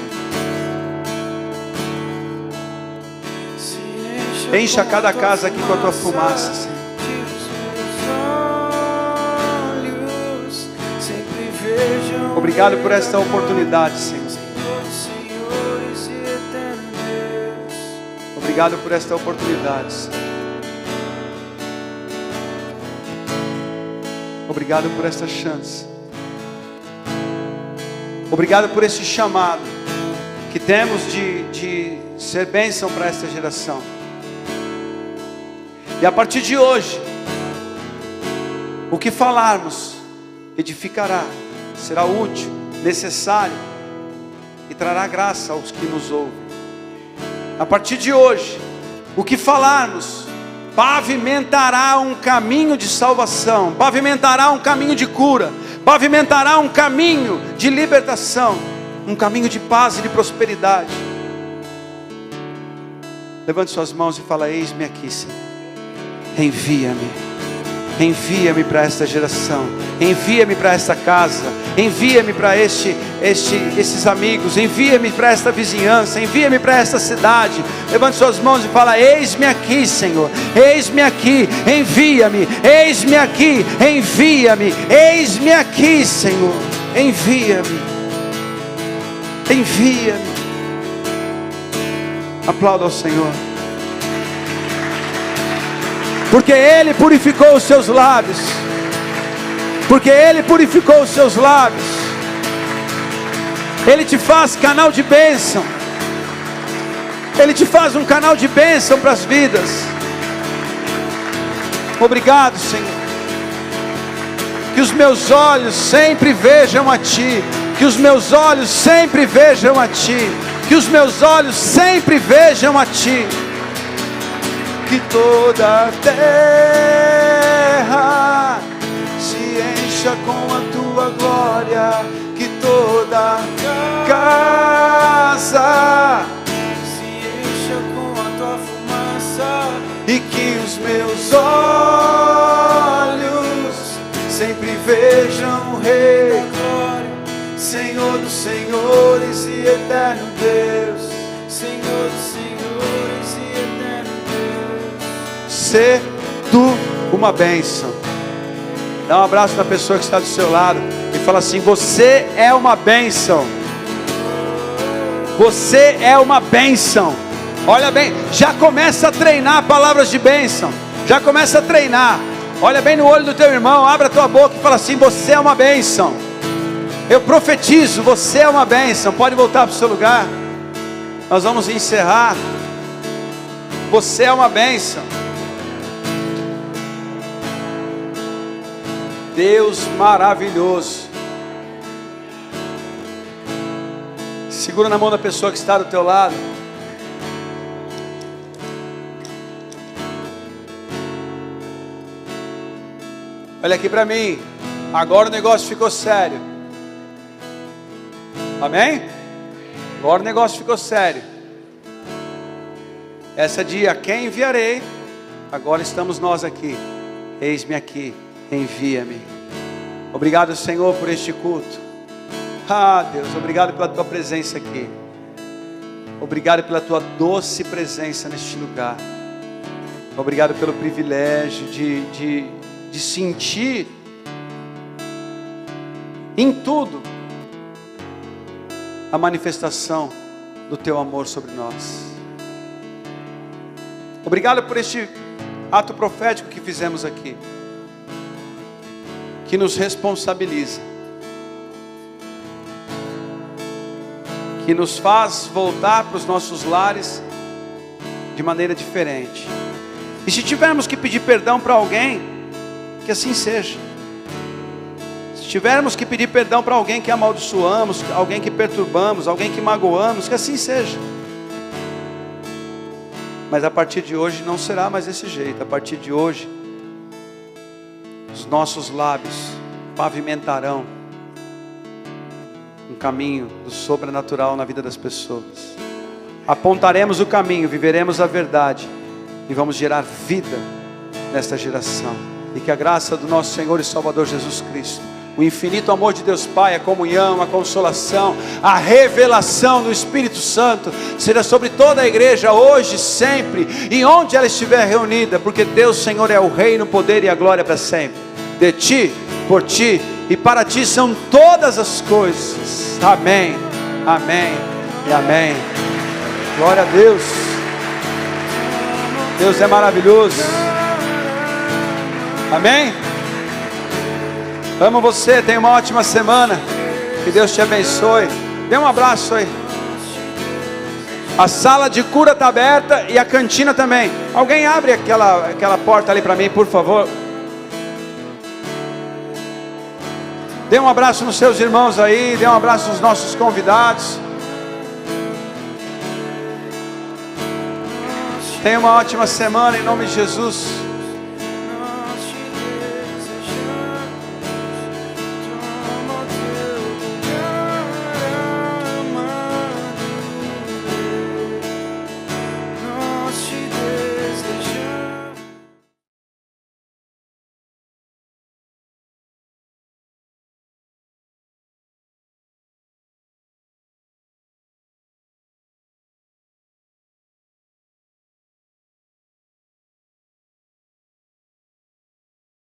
Encha cada casa aqui com a tua fumaça, Senhor. Obrigado por esta oportunidade, Senhor. Obrigado por esta oportunidade, Senhor. Obrigado por esta chance. Obrigado por esse chamado que temos de ser bênção para esta geração. E a partir de hoje, o que falarmos edificará, será útil, necessário e trará graça aos que nos ouvem. A partir de hoje, o que falarmos pavimentará um caminho de salvação, pavimentará um caminho de cura, pavimentará um caminho de libertação, um caminho de paz e de prosperidade. Levante suas mãos e fala: eis-me aqui, Senhor. Envia-me. Envia-me para esta geração, envia-me para esta casa, envia-me para esses amigos, envia-me para esta vizinhança, envia-me para esta cidade. Levante suas mãos e fala: eis-me aqui, Senhor, eis-me aqui, envia-me, eis-me aqui, envia-me, eis-me aqui, Senhor, envia-me, envia-me. Aplauda ao Senhor. Porque Ele purificou os seus lábios. Porque Ele purificou os seus lábios. Ele te faz canal de bênção. Ele te faz um canal de bênção para as vidas. Obrigado, Senhor. Que os meus olhos sempre vejam a Ti. Que os meus olhos sempre vejam a Ti. Que os meus olhos sempre vejam a Ti. Que toda a terra se encha com a tua glória, que toda a casa se encha com a tua fumaça e que os meus olhos sempre vejam o Rei da glória, Senhor dos senhores e eterno Deus, Senhor dos senhores e eterno Deus. Ser tu uma bênção. Dá um abraço na pessoa que está do seu lado e fala assim: você é uma bênção. Você é uma bênção. Olha bem, já começa a treinar palavras de bênção. Já começa a treinar. Olha bem no olho do teu irmão, abre a tua boca e fala assim: você é uma bênção. Eu profetizo, você é uma bênção. Pode voltar para o seu lugar. Nós vamos encerrar. Você é uma bênção. Deus maravilhoso. Segura na mão da pessoa que está do teu lado. Olha aqui para mim. Agora o negócio ficou sério. Amém? Agora o negócio ficou sério. Essa dia, quem enviarei? Agora estamos nós aqui. Eis-me aqui, envia-me. Obrigado, Senhor, por este culto. Ah, Deus, obrigado pela tua presença aqui. Obrigado pela tua doce presença neste lugar. Obrigado pelo privilégio de sentir em tudo a manifestação do teu amor sobre nós. Obrigado por este ato profético que fizemos aqui, que nos responsabiliza, que nos faz voltar para os nossos lares de maneira diferente. E se tivermos que pedir perdão para alguém, que assim seja. Se tivermos que pedir perdão para alguém que amaldiçoamos, alguém que perturbamos, alguém que magoamos, que assim seja. Mas a partir de hoje não será mais desse jeito. A partir de hoje, os nossos lábios pavimentarão um caminho do sobrenatural na vida das pessoas. Apontaremos o caminho, viveremos a verdade e vamos gerar vida nesta geração. E que a graça do nosso Senhor e Salvador Jesus Cristo, o infinito amor de Deus Pai, a comunhão, a consolação, a revelação do Espírito Santo seja sobre toda a igreja hoje, sempre, e onde ela estiver reunida, porque Deus, Senhor, é o reino, o poder e a glória para sempre. De ti, por ti e para ti são todas as coisas. Amém, amém e amém. Glória a Deus. Deus é maravilhoso. Amém. Amo você, tenha uma ótima semana. Que Deus te abençoe. Dê um abraço aí. A sala de cura está aberta e a cantina também. Alguém abre aquela porta ali para mim, por favor. Dê um abraço nos seus irmãos aí. Dê um abraço nos nossos convidados. Tenha uma ótima semana em nome de Jesus.